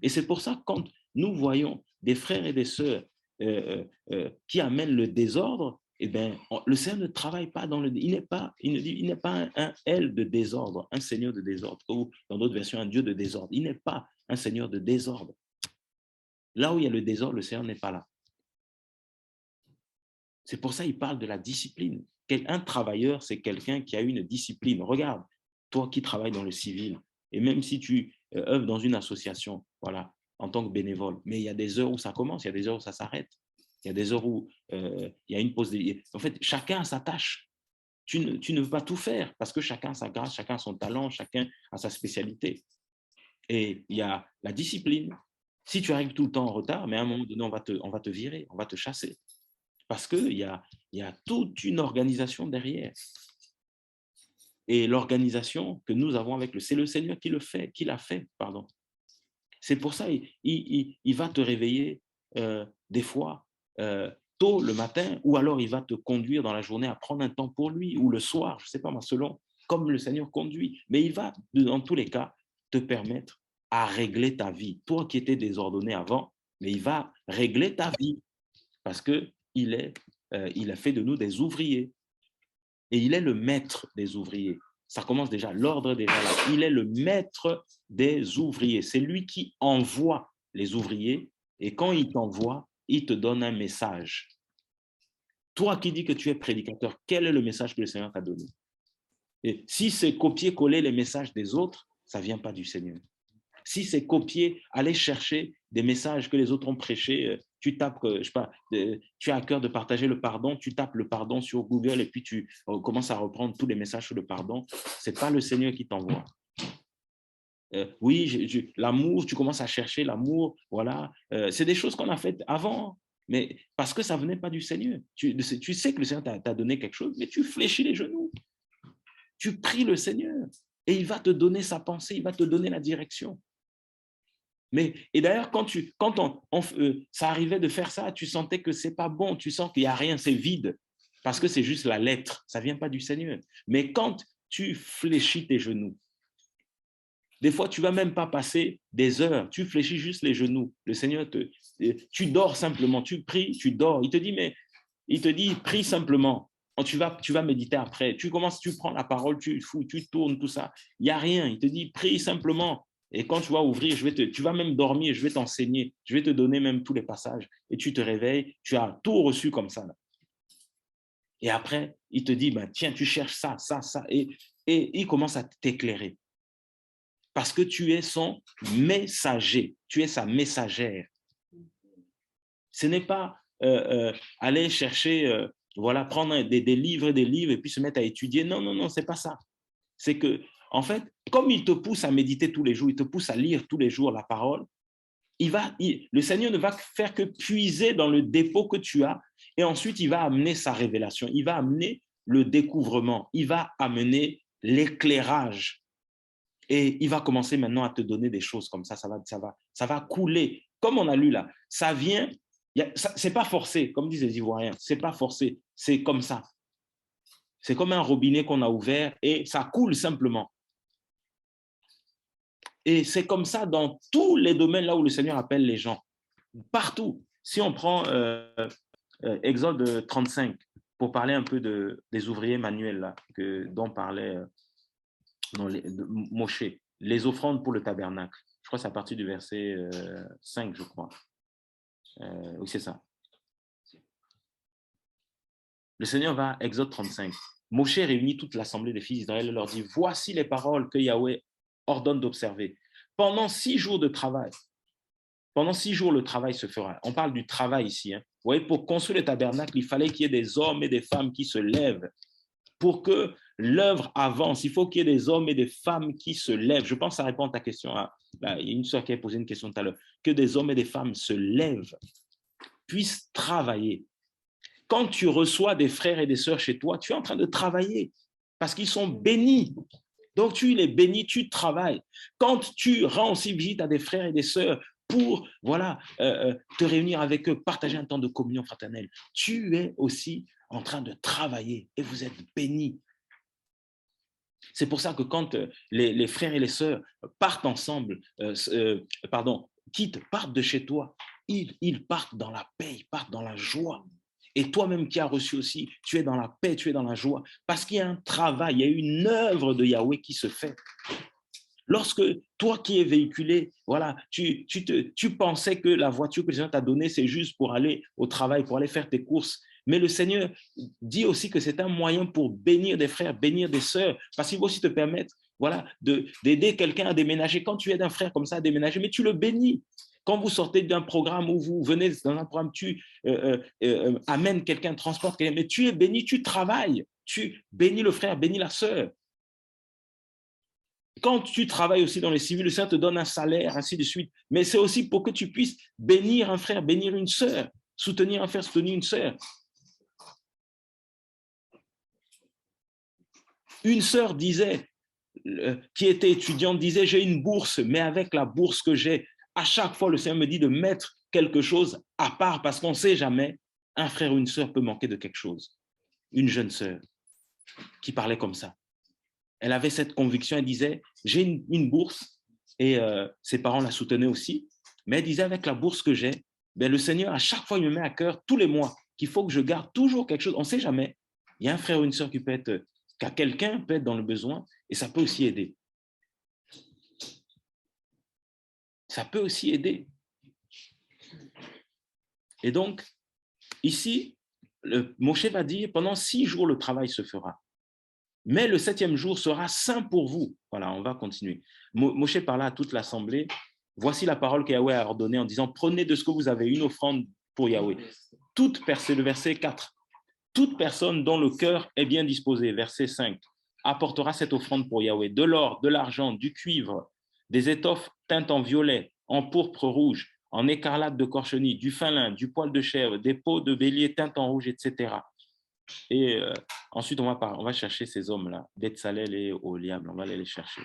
Speaker 1: Et c'est pour ça que quand nous voyons des frères et des sœurs qui amènent le désordre, eh bien, le Seigneur ne travaille pas dans le... Il n'est pas un L de désordre, un Seigneur de désordre, ou dans d'autres versions, un Dieu de désordre. Il n'est pas un Seigneur de désordre. Là où il y a le désordre, le Seigneur n'est pas là. C'est pour ça qu'il parle de la discipline. Un travailleur, c'est quelqu'un qui a une discipline. Regarde, toi qui travailles dans le civil, et même si tu œuvres dans une association, voilà, en tant que bénévole, mais il y a des heures où ça commence, il y a des heures où ça s'arrête. Il y a des heures où il y a une pause. En fait, chacun a sa tâche. Tu ne veux pas tout faire parce que chacun a sa grâce, chacun a son talent, chacun a sa spécialité. Et il y a la discipline. Si tu arrives tout le temps en retard, mais à un moment donné, on va te virer, on va te chasser. Parce qu'il y a toute une organisation derrière. Et l'organisation que nous avons avec c'est le Seigneur qui l'a fait, pardon. C'est pour ça il va te réveiller des fois tôt le matin, ou alors il va te conduire dans la journée à prendre un temps pour lui, ou le soir, je ne sais pas moi, selon comme le Seigneur conduit. Mais il va, dans tous les cas, te permettre à régler ta vie. Toi qui étais désordonné avant, mais il va régler ta vie parce qu'il a fait de nous des ouvriers. Et il est le maître des ouvriers. Ça commence déjà, l'ordre est déjà là. Il est le maître des ouvriers. C'est lui qui envoie les ouvriers. Et quand il t'envoie, il te donne un message. Toi qui dis que tu es prédicateur, quel est le message que le Seigneur t'a donné? Et si c'est copier-coller les messages des autres, ça ne vient pas du Seigneur. Si c'est copier, aller chercher des messages que les autres ont prêchés, tu tapes, je sais pas, tu as à cœur de partager le pardon, tu tapes le pardon sur Google et puis tu commences à reprendre tous les messages sur le pardon. Ce n'est pas le Seigneur qui t'envoie. Oui, l'amour, tu commences à chercher l'amour, voilà. C'est des choses qu'on a faites avant, mais parce que ça ne venait pas du Seigneur. Tu sais que le Seigneur t'a donné quelque chose, mais tu fléchis les genoux. Tu pries le Seigneur et il va te donner sa pensée, il va te donner la direction. Et d'ailleurs, quand ça arrivait de faire ça, tu sentais que ce n'est pas bon, tu sens qu'il n'y a rien, c'est vide, parce que c'est juste la lettre, ça ne vient pas du Seigneur. Mais quand tu fléchis tes genoux, des fois, tu ne vas même pas passer des heures, tu fléchis juste les genoux. Le Seigneur, tu dors simplement, tu pries, tu dors. Il te dit, prie simplement. Tu vas méditer après. Tu prends la parole, tu tournes, tout ça. Il n'y a rien. Il te dit, prie simplement. Et quand tu vas ouvrir, tu vas même dormir, je vais t'enseigner, je vais te donner même tous les passages. Et tu te réveilles, tu as tout reçu comme ça. Là. Et après, il te dit, ben, tiens, tu cherches ça, ça, ça. Et il commence à t'éclairer. Parce que tu es son messager, tu es sa messagère. Ce n'est pas aller chercher, voilà, prendre des livres et puis se mettre à étudier. Non, non, non, c'est pas ça. C'est que, en fait, comme il te pousse à méditer tous les jours, il te pousse à lire tous les jours la parole, le Seigneur ne va faire que puiser dans le dépôt que tu as et ensuite il va amener sa révélation, il va amener le découvrement, il va amener l'éclairage. Et il va commencer maintenant à te donner des choses comme ça va couler. Comme on a lu là, ça vient, c'est pas forcé, comme disent les Ivoiriens, c'est pas forcé, c'est comme ça. C'est comme un robinet qu'on a ouvert et ça coule simplement. Et c'est comme ça dans tous les domaines là où le Seigneur appelle les gens. Partout. Si on prend Exode 35, pour parler un peu des ouvriers manuels là, dont parlait Moshe, les offrandes pour le tabernacle. Je crois que c'est à partir du verset 5, je crois. Oui, c'est ça. Le Seigneur va, Exode 35. Moshe réunit toute l'assemblée des fils d'Israël et leur dit, voici les paroles que Yahweh ordonne d'observer. Pendant 6 jours de travail, pendant 6 jours, le travail se fera. On parle du travail ici. Hein. Vous voyez, pour construire le tabernacle, il fallait qu'il y ait des hommes et des femmes qui se lèvent. Pour que l'œuvre avance, il faut qu'il y ait des hommes et des femmes qui se lèvent. Je pense que ça répond à ta question. Il y a une soeur qui a posé une question tout à l'heure. Que des hommes et des femmes se lèvent, puissent travailler. Quand tu reçois des frères et des sœurs chez toi, tu es en train de travailler parce qu'ils sont bénis. Donc, tu les bénis, tu travailles. Quand tu rends aussi visite à des frères et des sœurs pour te réunir avec eux, partager un temps de communion fraternelle, tu es aussi en train de travailler et vous êtes bénis. C'est pour ça que quand les frères et les sœurs partent ensemble, partent de chez toi, ils partent dans la paix, ils partent dans la joie. Et toi-même qui as reçu aussi, tu es dans la paix, tu es dans la joie, parce qu'il y a un travail, il y a une œuvre de Yahweh qui se fait. Lorsque toi qui es véhiculé, voilà, tu pensais que la voiture que le Seigneur t'a donnée, c'est juste pour aller au travail, pour aller faire tes courses. Mais le Seigneur dit aussi que c'est un moyen pour bénir des frères, bénir des sœurs, parce qu'il va aussi te permettre d'aider quelqu'un à déménager. Quand tu aides un frère comme ça à déménager, mais tu le bénis. Quand vous sortez d'un programme où vous venez dans un programme, tu amènes quelqu'un, transportes quelqu'un, mais tu es béni, tu travailles, tu bénis le frère, bénis la sœur. Quand tu travailles aussi dans les civils, le Seigneur te donne un salaire, ainsi de suite. Mais c'est aussi pour que tu puisses bénir un frère, bénir une sœur, soutenir un frère, soutenir une sœur. Une sœur disait, qui était étudiante, disait, j'ai une bourse, mais avec la bourse que j'ai, à chaque fois, le Seigneur me dit de mettre quelque chose à part, parce qu'on ne sait jamais, un frère ou une sœur peut manquer de quelque chose. Une jeune sœur qui parlait comme ça. Elle avait cette conviction, elle disait, j'ai une bourse, et ses parents la soutenaient aussi, Mais elle disait, avec la bourse que j'ai, ben, le Seigneur, à chaque fois, il me met à cœur, tous les mois, qu'il faut que je garde toujours quelque chose. On ne sait jamais. Il y a un frère ou une sœur qui peut être, quelqu'un peut être dans le besoin, et ça peut aussi aider. Ça peut aussi aider. Et donc, ici, Moshe va dire, pendant 6 jours, le travail se fera. Mais le 7e jour sera saint pour vous. Voilà, on va continuer. Moshe parla à toute l'assemblée. Voici la parole que Yahweh a ordonnée en disant, prenez de ce que vous avez une offrande pour Yahweh. Toute personne, le verset 4, toute personne dont le cœur est bien disposé, verset 5, apportera cette offrande pour Yahweh, de l'or, de l'argent, du cuivre, des étoffes teintes en violet, en pourpre rouge, en écarlate de corchenille, du fin lin, du poil de chèvre, des peaux de bélier teintes en rouge, etc. Et ensuite, on va chercher ces hommes-là, Betsalel et Oliab, on va aller les chercher.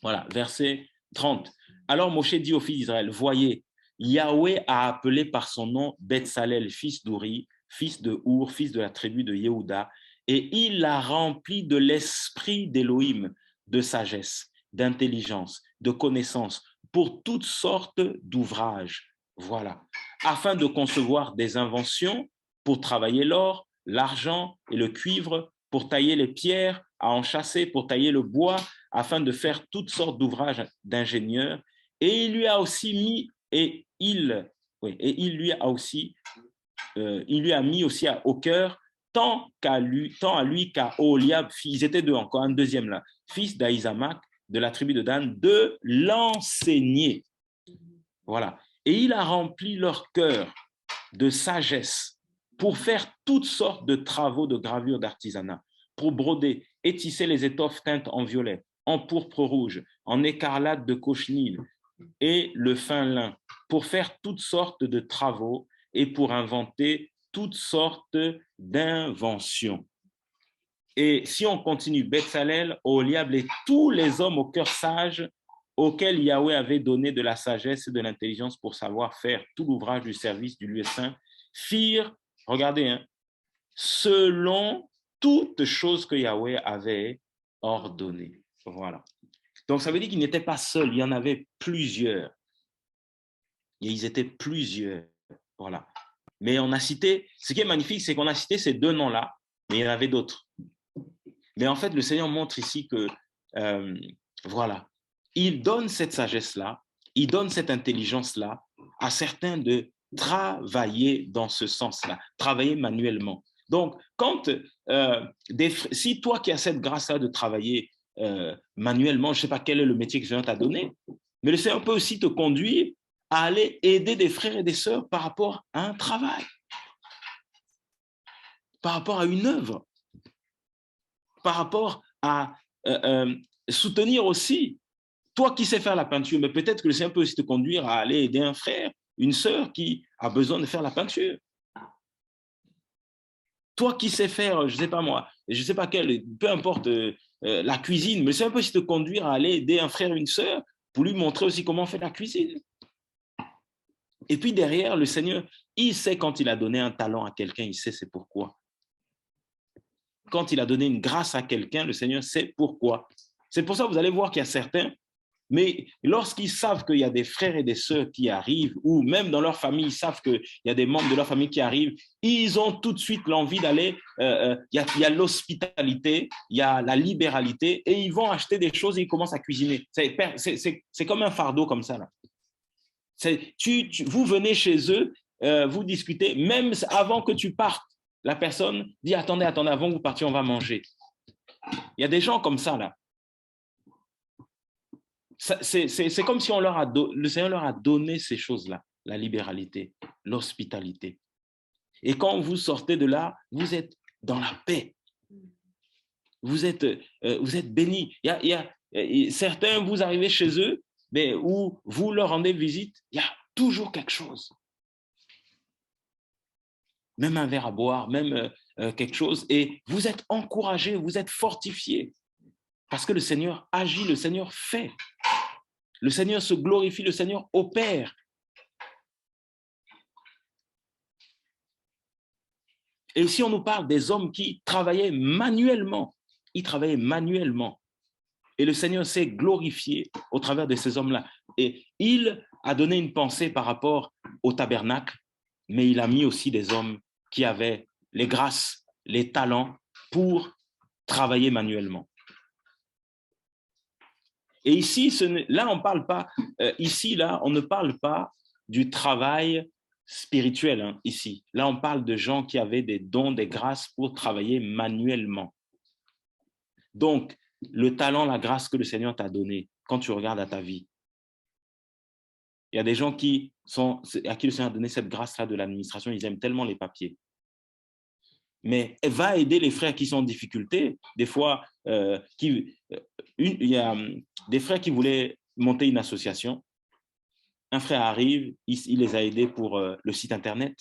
Speaker 1: Voilà, verset 30. Alors Moshe dit aux fils d'Israël, voyez, Yahweh a appelé par son nom Betsalel, fils d'Uri, fils de Our, fils de la tribu de Yehuda, et il l'a rempli de l'esprit d'Élohim, de sagesse, d'intelligence, de connaissance, pour toutes sortes d'ouvrages. Voilà, afin de concevoir des inventions pour travailler l'or, l'argent et le cuivre, pour tailler les pierres, à enchâsser, pour tailler le bois, afin de faire toutes sortes d'ouvrages d'ingénieurs. Et il lui a aussi mis, il lui a mis aussi au cœur, tant à lui qu'à Oholiab, ils étaient deux encore, un deuxième là, fils d'Ahisamak, de la tribu de Dan, de l'enseigner. Voilà. Et il a rempli leur cœur de sagesse pour faire toutes sortes de travaux de gravure d'artisanat, pour broder et tisser les étoffes teintes en violet, en pourpre rouge, en écarlate de cochenille et le fin lin, pour faire toutes sortes de travaux et pour inventer toutes sortes d'inventions. Et si on continue, Betsalel, Oholiab et tous les hommes au cœur sage auxquels Yahweh avait donné de la sagesse et de l'intelligence pour savoir faire tout l'ouvrage du service du lieu saint, firent, regardez, selon toutes choses que Yahweh avait ordonnées. Voilà. Donc, ça veut dire qu'ils n'étaient pas seuls, il y en avait plusieurs. Et ils étaient plusieurs. Voilà. Mais on a cité, ce qui est magnifique, c'est qu'on a cité ces deux noms-là, mais il y en avait d'autres. Mais en fait, le Seigneur montre ici que, voilà, il donne cette sagesse-là, il donne cette intelligence-là à certains de travailler dans ce sens-là, travailler manuellement. Donc, quand si toi qui as cette grâce-là de travailler manuellement, je ne sais pas quel est le métier que le Seigneur t'a donné, mais le Seigneur peut aussi te conduire à aller aider des frères et des sœurs par rapport à un travail, par rapport à une œuvre, par rapport à soutenir aussi. Toi qui sais faire la peinture, mais peut-être que le Seigneur peut aussi te conduire à aller aider un frère, une sœur qui a besoin de faire la peinture. Toi qui sais faire, je ne sais pas moi, je ne sais pas quel, peu importe la cuisine, mais le Seigneur peut aussi te conduire à aller aider un frère, une sœur, pour lui montrer aussi comment on fait la cuisine. Et puis derrière, le Seigneur, il sait quand il a donné un talent à quelqu'un, il sait c'est pourquoi. Quand il a donné une grâce à quelqu'un, le Seigneur sait pourquoi. C'est pour ça que vous allez voir qu'il y a certains, mais lorsqu'ils savent qu'il y a des frères et des sœurs qui arrivent, ou même dans leur famille, ils savent qu'il y a des membres de leur famille qui arrivent, ils ont tout de suite l'envie d'aller, il y a l'hospitalité, il y a la libéralité, et ils vont acheter des choses et ils commencent à cuisiner. C'est comme un fardeau comme ça, là. Vous venez chez eux, vous discutez, même avant que tu partes, la personne dit, attendez, avant que vous partiez, on va manger. Il y a des gens comme ça, là. C'est comme si le Seigneur leur a donné ces choses-là, la libéralité, l'hospitalité. Et quand vous sortez de là, vous êtes dans la paix. Vous êtes bénis. Certains, vous arrivez chez eux, mais où vous leur rendez visite, il y a toujours quelque chose. Même un verre à boire, même quelque chose. Et vous êtes encouragés, vous êtes fortifiés. Parce que le Seigneur agit, le Seigneur fait. Le Seigneur se glorifie, le Seigneur opère. Et ici, on nous parle des hommes qui travaillaient manuellement. Ils travaillaient manuellement. Et le Seigneur s'est glorifié au travers de ces hommes-là. Et il a donné une pensée par rapport au tabernacle, mais il a mis aussi des hommes qui avaient les grâces, les talents pour travailler manuellement. Et ici, là, on parle pas, là, on ne parle pas du travail spirituel, hein, ici. Là, on parle de gens qui avaient des dons, des grâces pour travailler manuellement. Donc, le talent, la grâce que le Seigneur t'a donné, quand tu regardes à ta vie, il y a des gens à qui le Seigneur a donné cette grâce-là de l'administration, ils aiment tellement les papiers. Mais elle va aider les frères qui sont en difficulté. Des fois, il y a des frères qui voulaient monter une association. Un frère arrive, il les a aidés pour le site Internet.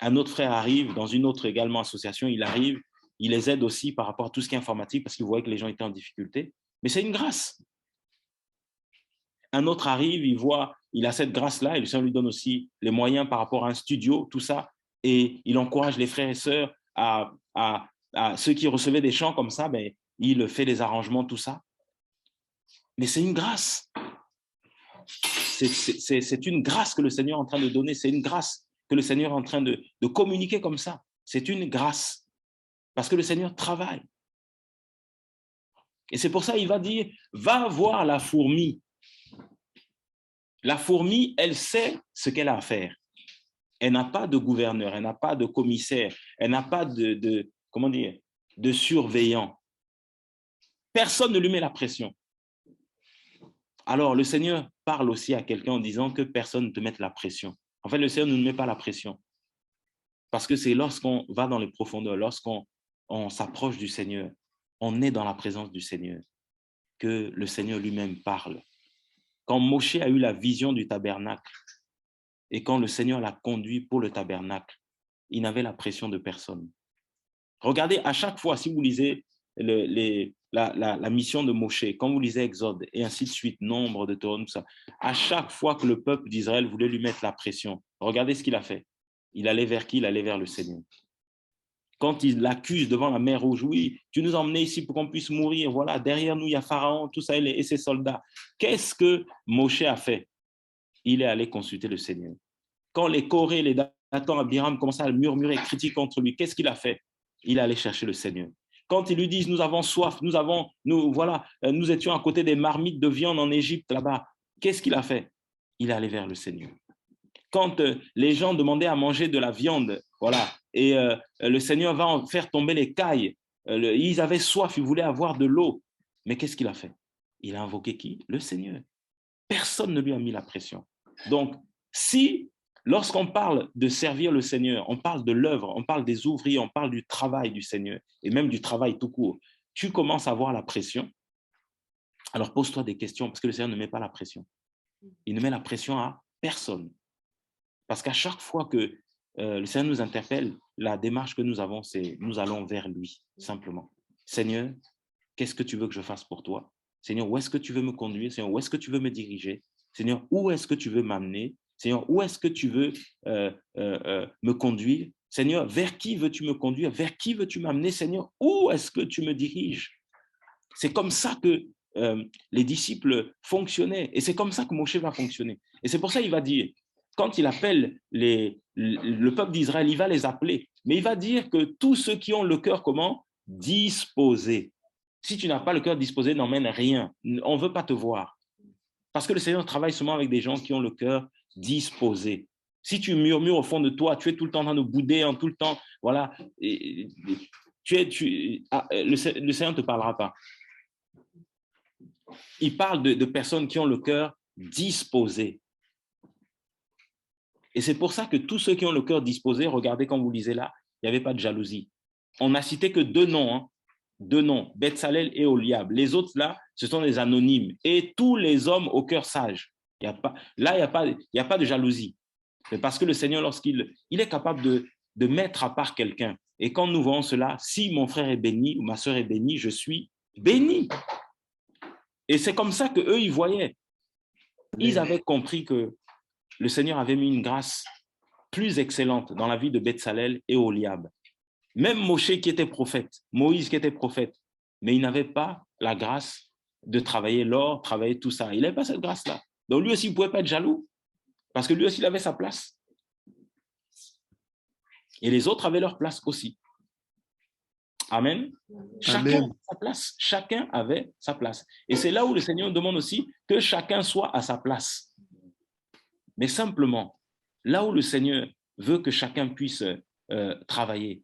Speaker 1: Un autre frère arrive dans une autre également association, il arrive, il les aide aussi par rapport à tout ce qui est informatique parce qu'il voyait que les gens étaient en difficulté. Mais c'est une grâce. Un autre arrive, il a cette grâce-là et le Seigneur lui donne aussi les moyens par rapport à un studio, tout ça. Et il encourage les frères et sœurs à ceux qui recevaient des chants comme ça, ben, il fait des arrangements, tout ça. Mais c'est une grâce. C'est une grâce que le Seigneur est en train de donner. C'est une grâce que le Seigneur est en train de communiquer comme ça. C'est une grâce. Parce que le Seigneur travaille. Et c'est pour ça qu'il va dire, va voir la fourmi. La fourmi, elle sait ce qu'elle a à faire. Elle n'a pas de gouverneur, elle n'a pas de commissaire, elle n'a pas de surveillant. Personne ne lui met la pression. Alors, le Seigneur parle aussi à quelqu'un en disant que personne ne te mette la pression. En fait, le Seigneur ne nous met pas la pression. Parce que c'est lorsqu'on va dans les profondeurs, lorsqu'on s'approche du Seigneur, on est dans la présence du Seigneur, que le Seigneur lui-même parle. Quand Moshe a eu la vision du tabernacle et quand le Seigneur l'a conduit pour le tabernacle, il n'avait la pression de personne. Regardez, à chaque fois, si vous lisez la mission de Moshe, quand vous lisez Exode et ainsi de suite, Nombre de Torah, tout ça, à chaque fois que le peuple d'Israël voulait lui mettre la pression, regardez ce qu'il a fait. Il allait vers qui? Il allait vers le Seigneur. Quand il l'accuse devant la mer Rouge, oui, tu nous as emmenés ici pour qu'on puisse mourir, voilà, derrière nous, il y a Pharaon, tout ça, et ses soldats. Qu'est-ce que Moshe a fait? Il est allé consulter le Seigneur. Quand les Corées, les Dathan, Abiram commençaient à murmurer, critiquer contre lui, qu'est-ce qu'il a fait? Il est allé chercher le Seigneur. Quand ils lui disent, nous avons soif, nous étions à côté des marmites de viande en Égypte, là-bas, qu'est-ce qu'il a fait? Il est allé vers le Seigneur. Quand les gens demandaient à manger de la viande, voilà, et le Seigneur va en faire tomber les cailles, ils avaient soif, ils voulaient avoir de l'eau. Mais qu'est-ce qu'il a fait? Il a invoqué qui? Le Seigneur. Personne ne lui a mis la pression. Donc, si, lorsqu'on parle de servir le Seigneur, on parle de l'œuvre, on parle des ouvriers, on parle du travail du Seigneur, et même du travail tout court, tu commences à avoir la pression, alors pose-toi des questions, parce que le Seigneur ne met pas la pression. Il ne met la pression à personne. Parce qu'à chaque fois que le Seigneur nous interpelle, la démarche que nous avons, c'est nous allons vers lui, simplement. Seigneur, qu'est-ce que tu veux que je fasse pour toi? Seigneur, où est-ce que tu veux me conduire? Seigneur, où est-ce que tu veux me diriger? Seigneur, où est-ce que tu veux m'amener? Seigneur, où est-ce que tu veux me conduire? Seigneur, vers qui veux-tu me conduire? Vers qui veux-tu m'amener? Seigneur, où est-ce que tu me diriges? C'est comme ça que les disciples fonctionnaient. Et c'est comme ça que Moshe va fonctionner. Et c'est pour ça qu'il va dire, quand il appelle le peuple d'Israël, il va les appeler. Mais il va dire que tous ceux qui ont le cœur comment? Disposé. Si tu n'as pas le cœur disposé, n'emmène rien. On ne veut pas te voir. Parce que le Seigneur travaille seulement avec des gens qui ont le cœur disposé. Si tu murmures au fond de toi, tu es tout le temps en train de bouder, en tout le temps, voilà, le Seigneur ne te parlera pas. Il parle de personnes qui ont le cœur disposé. Et c'est pour ça que tous ceux qui ont le cœur disposé, regardez quand vous lisez là, il n'y avait pas de jalousie. On n'a cité que deux noms, hein. Deux noms, Betsalel et Oliab. Les autres là, ce sont des anonymes. Et tous les hommes au cœur sage. Là, il n'y a pas de jalousie. Mais parce que le Seigneur, lorsqu'il est capable de mettre à part quelqu'un, et quand nous voyons cela, si mon frère est béni ou ma soeur est bénie, je suis béni. Et c'est comme ça qu'eux, ils voyaient. Ils avaient compris que le Seigneur avait mis une grâce plus excellente dans la vie de Betsalel et Oliab. Même Moshe qui était prophète, Moïse qui était prophète, mais il n'avait pas la grâce de travailler l'or, travailler tout ça. Il n'avait pas cette grâce-là. Donc lui aussi, il ne pouvait pas être jaloux. Parce que lui aussi, il avait sa place. Et les autres avaient leur place aussi. Amen. Chacun avait sa place. Chacun avait sa place. Et c'est là où le Seigneur demande aussi que chacun soit à sa place. Mais simplement, là où le Seigneur veut que chacun puisse travailler,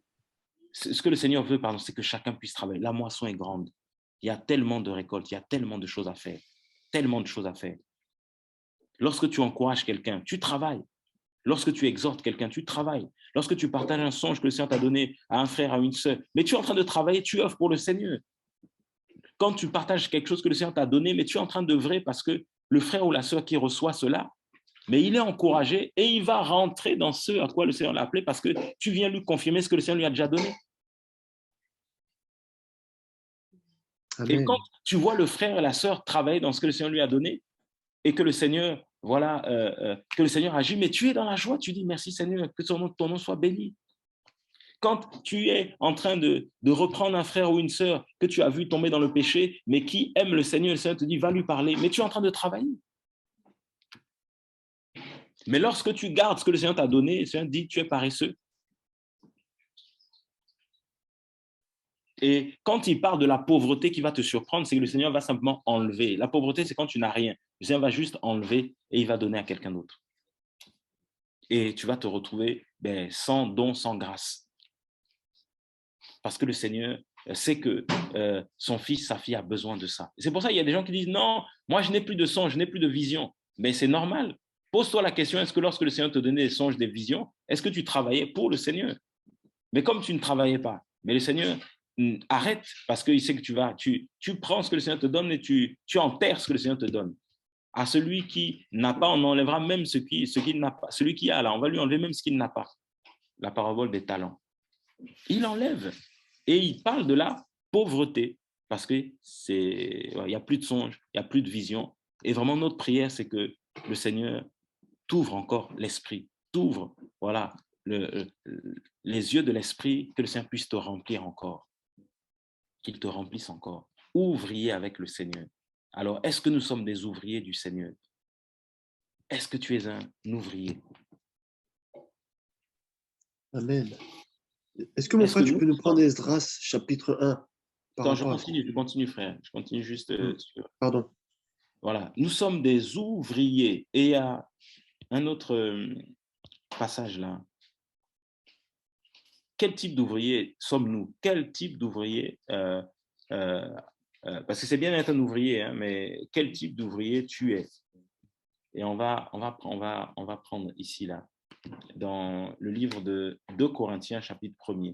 Speaker 1: ce que le Seigneur veut, pardon, c'est que chacun puisse travailler. La moisson est grande. Il y a tellement de récoltes, il y a tellement de choses à faire. Tellement de choses à faire. Lorsque tu encourages quelqu'un, tu travailles. Lorsque tu exhortes quelqu'un, tu travailles. Lorsque tu partages un songe que le Seigneur t'a donné à un frère, à une sœur, mais tu es en train de travailler, tu œuvres pour le Seigneur. Quand tu partages quelque chose que le Seigneur t'a donné, mais tu es en train d'œuvrer parce que le frère ou la sœur qui reçoit cela, mais il est encouragé et il va rentrer dans ce à quoi le Seigneur l'a appelé parce que tu viens lui confirmer ce que le Seigneur lui a déjà donné. Amen. Et quand tu vois le frère et la sœur travailler dans ce que le Seigneur lui a donné et que le Seigneur, voilà, que le Seigneur agit, mais tu es dans la joie, tu dis merci Seigneur, que ton nom soit béni. Quand tu es en train de reprendre un frère ou une sœur que tu as vu tomber dans le péché, mais qui aime le Seigneur te dit, va lui parler, mais tu es en train de travailler. Mais lorsque tu gardes ce que le Seigneur t'a donné, le Seigneur dit, tu es paresseux. Et quand il parle de la pauvreté qui va te surprendre, c'est que le Seigneur va simplement enlever. La pauvreté, c'est quand tu n'as rien. Le Seigneur va juste enlever et il va donner à quelqu'un d'autre. Et tu vas te retrouver sans don, sans grâce. Parce que le Seigneur sait que son fils, sa fille a besoin de ça. C'est pour ça qu'il y a des gens qui disent, non, moi je n'ai plus de songe, je n'ai plus de vision. Mais c'est normal. Pose-toi la question, est-ce que lorsque le Seigneur te donnait des songes, des visions, est-ce que tu travaillais pour le Seigneur? Mais comme tu ne travaillais pas, mais le Seigneur arrête parce qu'il sait que tu prends ce que le Seigneur te donne et tu enterres ce que le Seigneur te donne. À celui qui n'a pas, on enlèvera même ce qu'il n'a pas. Celui qui a là, on va lui enlever même ce qu'il n'a pas. La parabole des talents. Il enlève. Et il parle de la pauvreté parce qu'il n'y a plus de songe, il n'y a plus de vision. Et vraiment, notre prière, c'est que le Seigneur t'ouvre encore l'esprit, t'ouvre voilà, les yeux de l'esprit, que le Seigneur puisse te remplir encore, qu'il te remplisse encore. Ouvrier avec le Seigneur. Alors, est-ce que nous sommes des ouvriers du Seigneur? Est-ce que tu es un ouvrier?
Speaker 2: Amen. Est-ce que mon frère, tu peux nous prendre Esdras, chapitre 1?
Speaker 1: Attends, je continue, frère. Je continue juste.
Speaker 2: Pardon.
Speaker 1: Voilà. Nous sommes des ouvriers. Et il y a un autre passage là. Quel type d'ouvrier sommes-nous? Quel type d'ouvrier parce que c'est bien d'être un ouvrier, hein, mais quel type d'ouvrier tu es? Et on va prendre ici, là, dans le livre de 2 Corinthiens, chapitre 1er,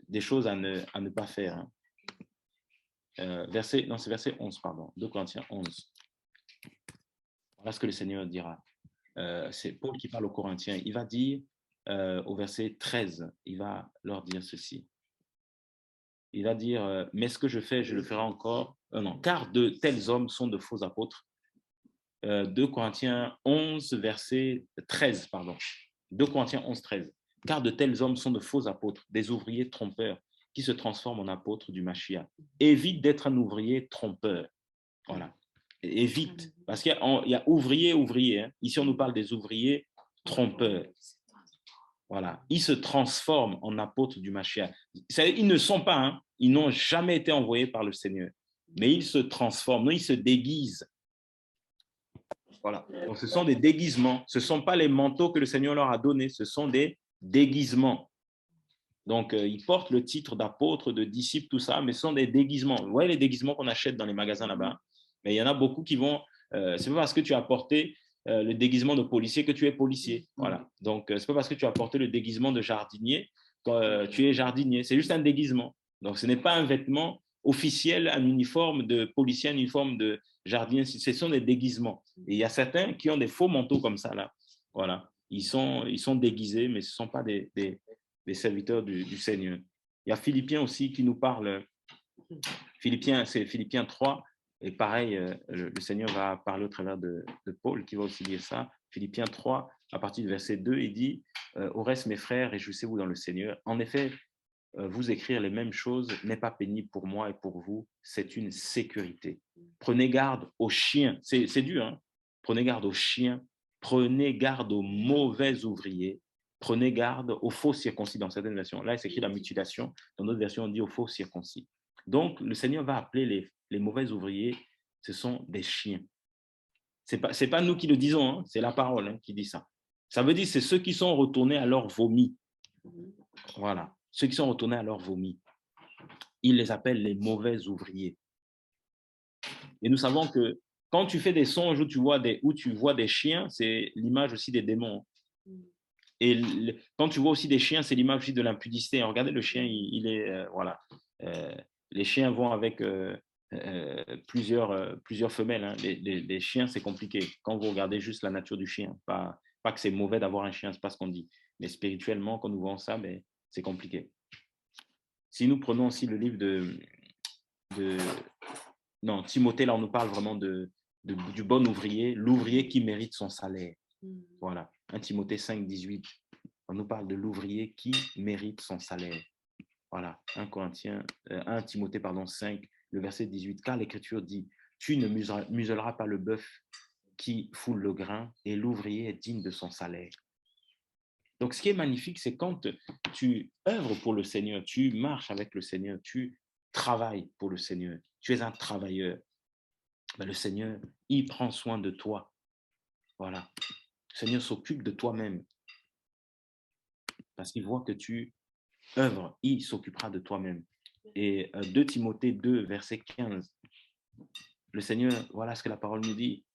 Speaker 1: des choses à ne pas faire. Hein. C'est verset 11, pardon, 2 Corinthiens 11. Voilà ce que le Seigneur dira. C'est Paul qui parle aux Corinthiens. Il va dire, au verset 13, il va leur dire ceci. Il va dire, mais ce que je fais, je le ferai encore. Non, car de tels hommes sont de faux apôtres. 2 Corinthiens 11, verset 13, pardon. 2 Corinthiens 11, 13. Car de tels hommes sont de faux apôtres, des ouvriers trompeurs qui se transforment en apôtres du Mashiach. Évite d'être un ouvrier trompeur. Voilà. Évite. Parce qu'il y a ouvrier. Hein. Ici, on nous parle des ouvriers trompeurs. Voilà. Ils se transforment en apôtres du Mashiach. Ils ne sont pas, hein, ils n'ont jamais été envoyés par le Seigneur. Mais ils se transforment, ils se déguisent. Voilà. Donc, ce sont des déguisements. Ce ne sont pas les manteaux que le Seigneur leur a donnés. Ce sont des déguisements. Donc, ils portent le titre d'apôtre, de disciple, tout ça, mais ce sont des déguisements. Vous voyez les déguisements qu'on achète dans les magasins là-bas? Mais il y en a beaucoup qui vont... c'est pas parce que tu as porté le déguisement de policier que tu es policier. Voilà. Donc, c'est pas parce que tu as porté le déguisement de jardinier que tu es jardinier. C'est juste un déguisement. Donc, ce n'est pas un vêtement officiel, un uniforme de policier, un uniforme de jardinier. Ce sont des déguisements. Et il y a certains qui ont des faux manteaux comme ça, là. Voilà. Ils sont déguisés, mais ce ne sont pas des serviteurs du Seigneur. Il y a Philippiens aussi qui nous parle. C'est Philippiens 3. Et pareil, le Seigneur va parler au travers de Paul qui va aussi dire ça. Philippiens 3, à partir du verset 2, il dit « Au reste, mes frères, réjouissez-vous dans le Seigneur. En effet, vous écrire les mêmes choses n'est pas pénible pour moi et pour vous. C'est une sécurité. Prenez garde aux chiens. » C'est dur, hein? Prenez garde aux chiens. prenez garde aux mauvais ouvriers, prenez garde aux faux circoncis dans certaines versions. Là, c'est écrit la mutilation, dans d'autres versions, on dit aux faux circoncis. Donc, le Seigneur va appeler les mauvais ouvriers, ce sont des chiens. Ce n'est pas nous qui le disons, hein, c'est la parole qui dit ça. Ça veut dire que c'est ceux qui sont retournés à leur vomi. Voilà, ceux qui sont retournés à leur vomi. Il les appelle les mauvais ouvriers. Et nous savons que quand tu fais des songes où tu vois des chiens, c'est l'image aussi des démons. Et quand tu vois aussi des chiens, c'est l'image aussi de l'impudicité. Regardez le chien, il est voilà. Les chiens vont avec plusieurs femelles. Hein. Les chiens, c'est compliqué. Quand vous regardez juste la nature du chien, pas que c'est mauvais d'avoir un chien, c'est pas ce qu'on dit. Mais spirituellement, quand nous voyons ça, c'est compliqué. Si nous prenons aussi le livre non, Timothée, là, on nous parle vraiment du bon ouvrier, l'ouvrier qui mérite son salaire. Voilà, 1 Timothée 5, 18. On nous parle de l'ouvrier qui mérite son salaire. Voilà, 1 Timothée 5, le verset 18. Car l'Écriture dit, tu ne muselleras pas le bœuf qui foule le grain et l'ouvrier est digne de son salaire. Donc, ce qui est magnifique, c'est quand tu œuvres pour le Seigneur, tu marches avec le Seigneur, tu travailles pour le Seigneur, tu es un travailleur. Ben, le Seigneur, il prend soin de toi. Voilà. Le Seigneur s'occupe de toi-même. Parce qu'il voit que tu œuvres, il s'occupera de toi-même. Et 2 Timothée 2, verset 15, le Seigneur, voilà ce que la parole nous dit.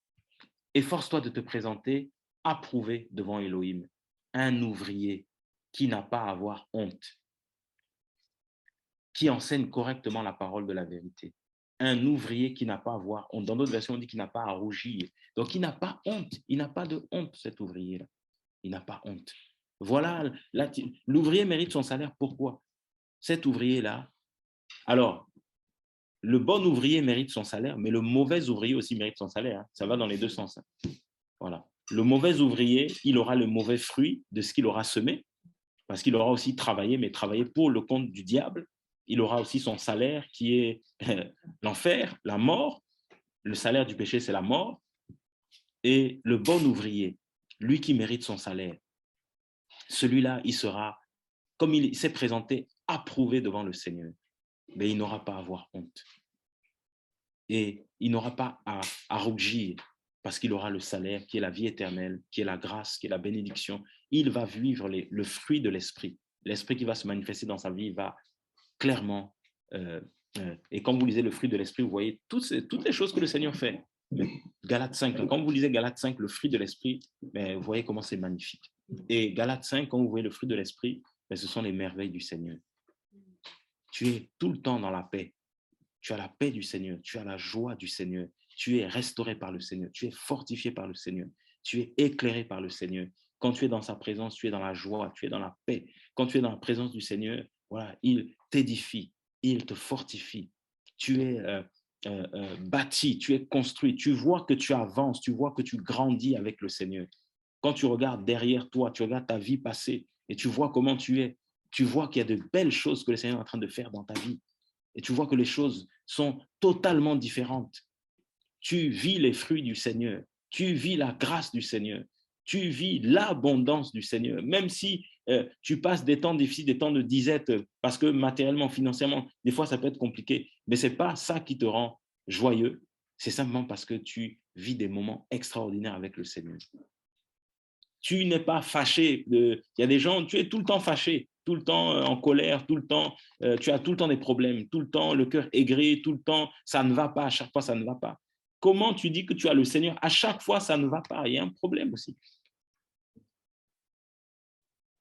Speaker 1: Efforce-toi de te présenter approuvé devant Elohim, un ouvrier qui n'a pas à avoir honte, qui enseigne correctement la parole de la vérité. Un ouvrier qui n'a pas à avoir honte. Dans d'autres versions, on dit qu'il n'a pas à rougir. Donc, il n'a pas honte. Il n'a pas de honte, cet ouvrier-là. Il n'a pas honte. Voilà, l'ouvrier mérite son salaire. Pourquoi? Cet ouvrier-là, alors, le bon ouvrier mérite son salaire, mais le mauvais ouvrier aussi mérite son salaire. Hein. Ça va dans les deux sens. Hein. Voilà. Le mauvais ouvrier, il aura le mauvais fruit de ce qu'il aura semé, parce qu'il aura aussi travaillé, mais travaillé pour le compte du diable. Il aura aussi son salaire qui est l'enfer, la mort. Le salaire du péché, c'est la mort. Et le bon ouvrier, lui qui mérite son salaire, celui-là, il sera, comme il s'est présenté, approuvé devant le Seigneur. Mais il n'aura pas à avoir honte. Et il n'aura pas à rougir parce qu'il aura le salaire qui est la vie éternelle, qui est la grâce, qui est la bénédiction. Il va vivre le fruit de l'esprit. L'esprit qui va se manifester dans sa vie va clairement. Et quand vous lisez le fruit de l'esprit, vous voyez toutes les choses que le Seigneur fait. Galates 5, quand vous lisez Galates 5, le fruit de l'esprit, vous voyez comment c'est magnifique. Et Galates 5, quand vous voyez le fruit de l'esprit, ce sont les merveilles du Seigneur. Tu es tout le temps dans la paix. Tu as la paix du Seigneur, tu as la joie du Seigneur, tu es restauré par le Seigneur, tu es fortifié par le Seigneur, tu es éclairé par le Seigneur. Quand tu es dans sa présence, tu es dans la joie, tu es dans la paix. Quand tu es dans la présence du Seigneur, voilà, il t'édifie, il te fortifie. Tu es bâti, tu es construit, tu vois que tu avances, tu vois que tu grandis avec le Seigneur. Quand tu regardes derrière toi, tu regardes ta vie passée et tu vois comment tu es, tu vois qu'il y a de belles choses que le Seigneur est en train de faire dans ta vie. Et tu vois que les choses sont totalement différentes. Tu vis les fruits du Seigneur. Tu vis la grâce du Seigneur. Tu vis l'abondance du Seigneur. Même si tu passes des temps difficiles, des temps de disette, parce que matériellement, financièrement, des fois, ça peut être compliqué. Mais ce n'est pas ça qui te rend joyeux. C'est simplement parce que tu vis des moments extraordinaires avec le Seigneur. Tu n'es pas fâché. Il y a des gens, tu es tout le temps fâché, tout le temps en colère, tout le temps, tu as tout le temps des problèmes, tout le temps le cœur aigri, tout le temps, ça ne va pas, à chaque fois, ça ne va pas. Comment tu dis que tu as le Seigneur? À chaque fois, ça ne va pas. Il y a un problème aussi.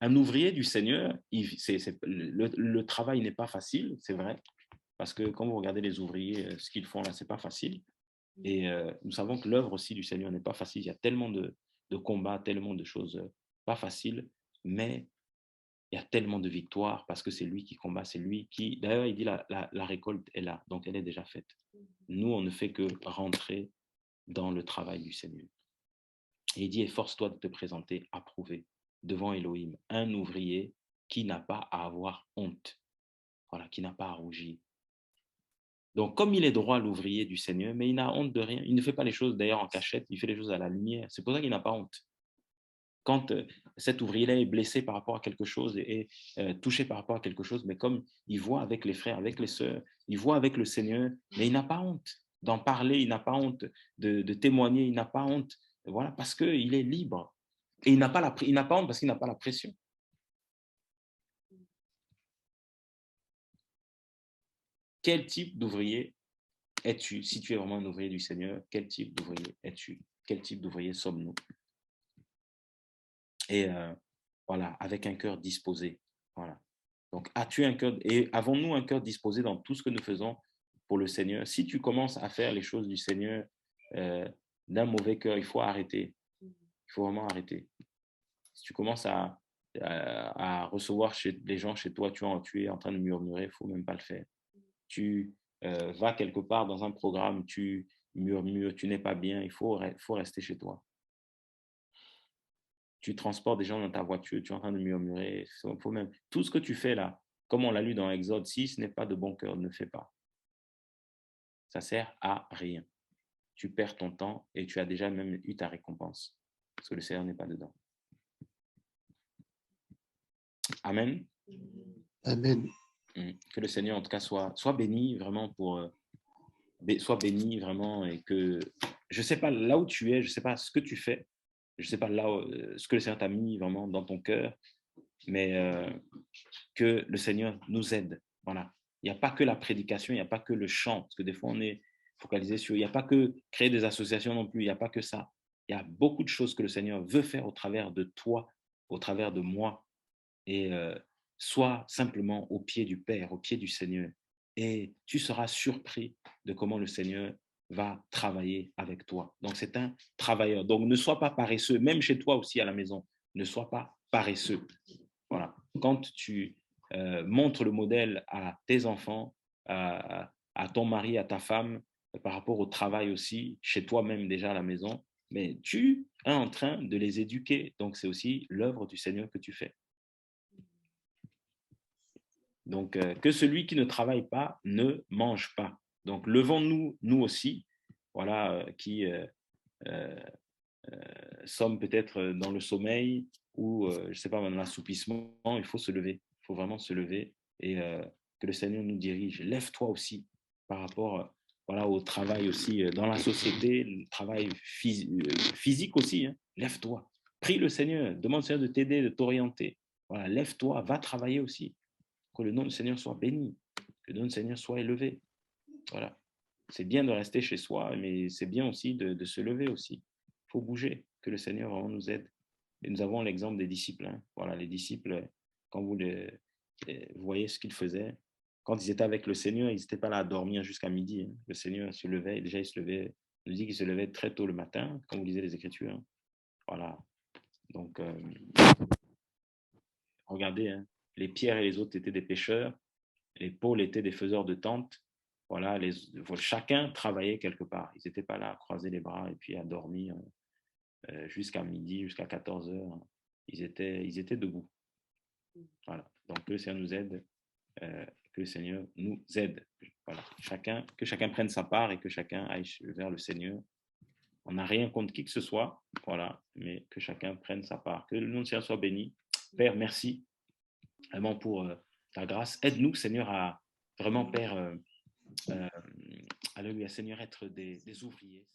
Speaker 1: Un ouvrier du Seigneur, le travail n'est pas facile, c'est vrai, parce que quand vous regardez les ouvriers, ce qu'ils font là, ce n'est pas facile. Et nous savons que l'œuvre aussi du Seigneur n'est pas facile. Il y a tellement de combats, tellement de choses pas faciles, mais il y a tellement de victoires parce que c'est lui qui combat, c'est lui qui... D'ailleurs, il dit la récolte est là, donc elle est déjà faite. Nous, on ne fait que rentrer dans le travail du Seigneur. Et il dit, efforce-toi de te présenter approuvé devant Elohim, un ouvrier qui n'a pas à avoir honte, voilà, qui n'a pas à rougir. Donc, comme il est droit, l'ouvrier du Seigneur, mais il n'a honte de rien. Il ne fait pas les choses d'ailleurs en cachette, il fait les choses à la lumière. C'est pour ça qu'il n'a pas honte. quand cet ouvrier-là est blessé par rapport à quelque chose et touché par rapport à quelque chose, mais comme il voit avec les frères, avec les sœurs, il voit avec le Seigneur, mais il n'a pas honte d'en parler, il n'a pas honte de témoigner, il n'a pas honte, voilà, parce qu'il est libre. Et il n'a pas honte parce qu'il n'a pas la pression. Quel type d'ouvrier es-tu? Si tu es vraiment un ouvrier du Seigneur, quel type d'ouvrier es-tu? Quel type d'ouvrier sommes-nous? Et voilà, avec un cœur disposé. Voilà. Donc, as-tu un cœur, et avons-nous un cœur disposé dans tout ce que nous faisons pour le Seigneur? Si tu commences à faire les choses du Seigneur euh, d'un mauvais cœur, il faut arrêter. Il faut vraiment arrêter. Si tu commences à recevoir les gens chez toi, tu es en train de murmurer, il ne faut même pas le faire. Tu vas quelque part dans un programme, tu murmures, tu n'es pas bien, il faut rester chez toi. Tu transportes des gens dans ta voiture, tu es en train de murmurer, faut même, tout ce que tu fais là, comme on l'a lu dans Exode 6, n'est pas de bon cœur, ne fais pas. Ça sert à rien. Tu perds ton temps et tu as déjà même eu ta récompense, parce que le Seigneur n'est pas dedans. Amen.
Speaker 2: Amen.
Speaker 1: Que le Seigneur, en tout cas, soit béni vraiment soit béni vraiment et que, je ne sais pas là où tu es, je ne sais pas ce que tu fais, je ne sais pas là ce que le Seigneur t'a mis vraiment dans ton cœur, mais que le Seigneur nous aide. Voilà. Il n'y a pas que la prédication, il n'y a pas que le chant, parce que des fois on est focalisé sur, il n'y a pas que créer des associations non plus, il n'y a pas que ça. Il y a beaucoup de choses que le Seigneur veut faire au travers de toi, au travers de moi, et sois simplement au pied du Père, au pied du Seigneur, et tu seras surpris de comment le Seigneur va travailler avec toi. Donc c'est un travailleur. Donc ne sois pas paresseux, même chez toi aussi à la maison, ne sois pas paresseux. Voilà. Quand tu montres le modèle à tes enfants, à ton mari, à ta femme, par rapport au travail aussi, chez toi-même déjà à la maison, mais tu es en train de les éduquer. Donc, c'est aussi l'œuvre du Seigneur que tu fais. Donc, que celui qui ne travaille pas ne mange pas. Donc, levons-nous, nous aussi, voilà, qui sommes peut-être dans le sommeil ou, je ne sais pas, dans l'assoupissement, il faut se lever. Il faut vraiment se lever et que le Seigneur nous dirige. Lève-toi aussi par rapport voilà, au travail aussi dans la société, le travail physique aussi. Hein. Lève-toi. Prie le Seigneur. Demande au Seigneur de t'aider, de t'orienter. Voilà, lève-toi, va travailler aussi. Que le nom du Seigneur soit béni. Que le nom du Seigneur soit élevé. Voilà. C'est bien de rester chez soi, mais c'est bien aussi de se lever aussi. Il faut bouger, que le Seigneur vraiment nous aide. Et nous avons l'exemple des disciples. Hein. Voilà, les disciples, quand vous voyez ce qu'ils faisaient, quand ils étaient avec le Seigneur, ils n'étaient pas là à dormir jusqu'à midi. Hein. Le Seigneur se levait, et déjà il se levait, il nous dit qu'il se levait très tôt le matin, quand vous lisez les Écritures. Hein. Voilà. Donc, regardez, hein, les Pierres et les autres étaient des pêcheurs, les Paul étaient des faiseurs de tentes. Voilà, chacun travaillait quelque part. Ils n'étaient pas là à croiser les bras et puis à dormir jusqu'à midi, jusqu'à 14 heures. Ils étaient debout. Voilà. Donc, que le Seigneur nous aide, que le Seigneur nous aide. Voilà. Que chacun prenne sa part et que chacun aille vers le Seigneur. On n'a rien contre qui que ce soit, voilà, mais que chacun prenne sa part. Que le nom du Seigneur soit béni. Père, merci vraiment pour ta grâce. Aide-nous, Seigneur, à vraiment, Père, alléluia, Seigneur, être des ouvriers.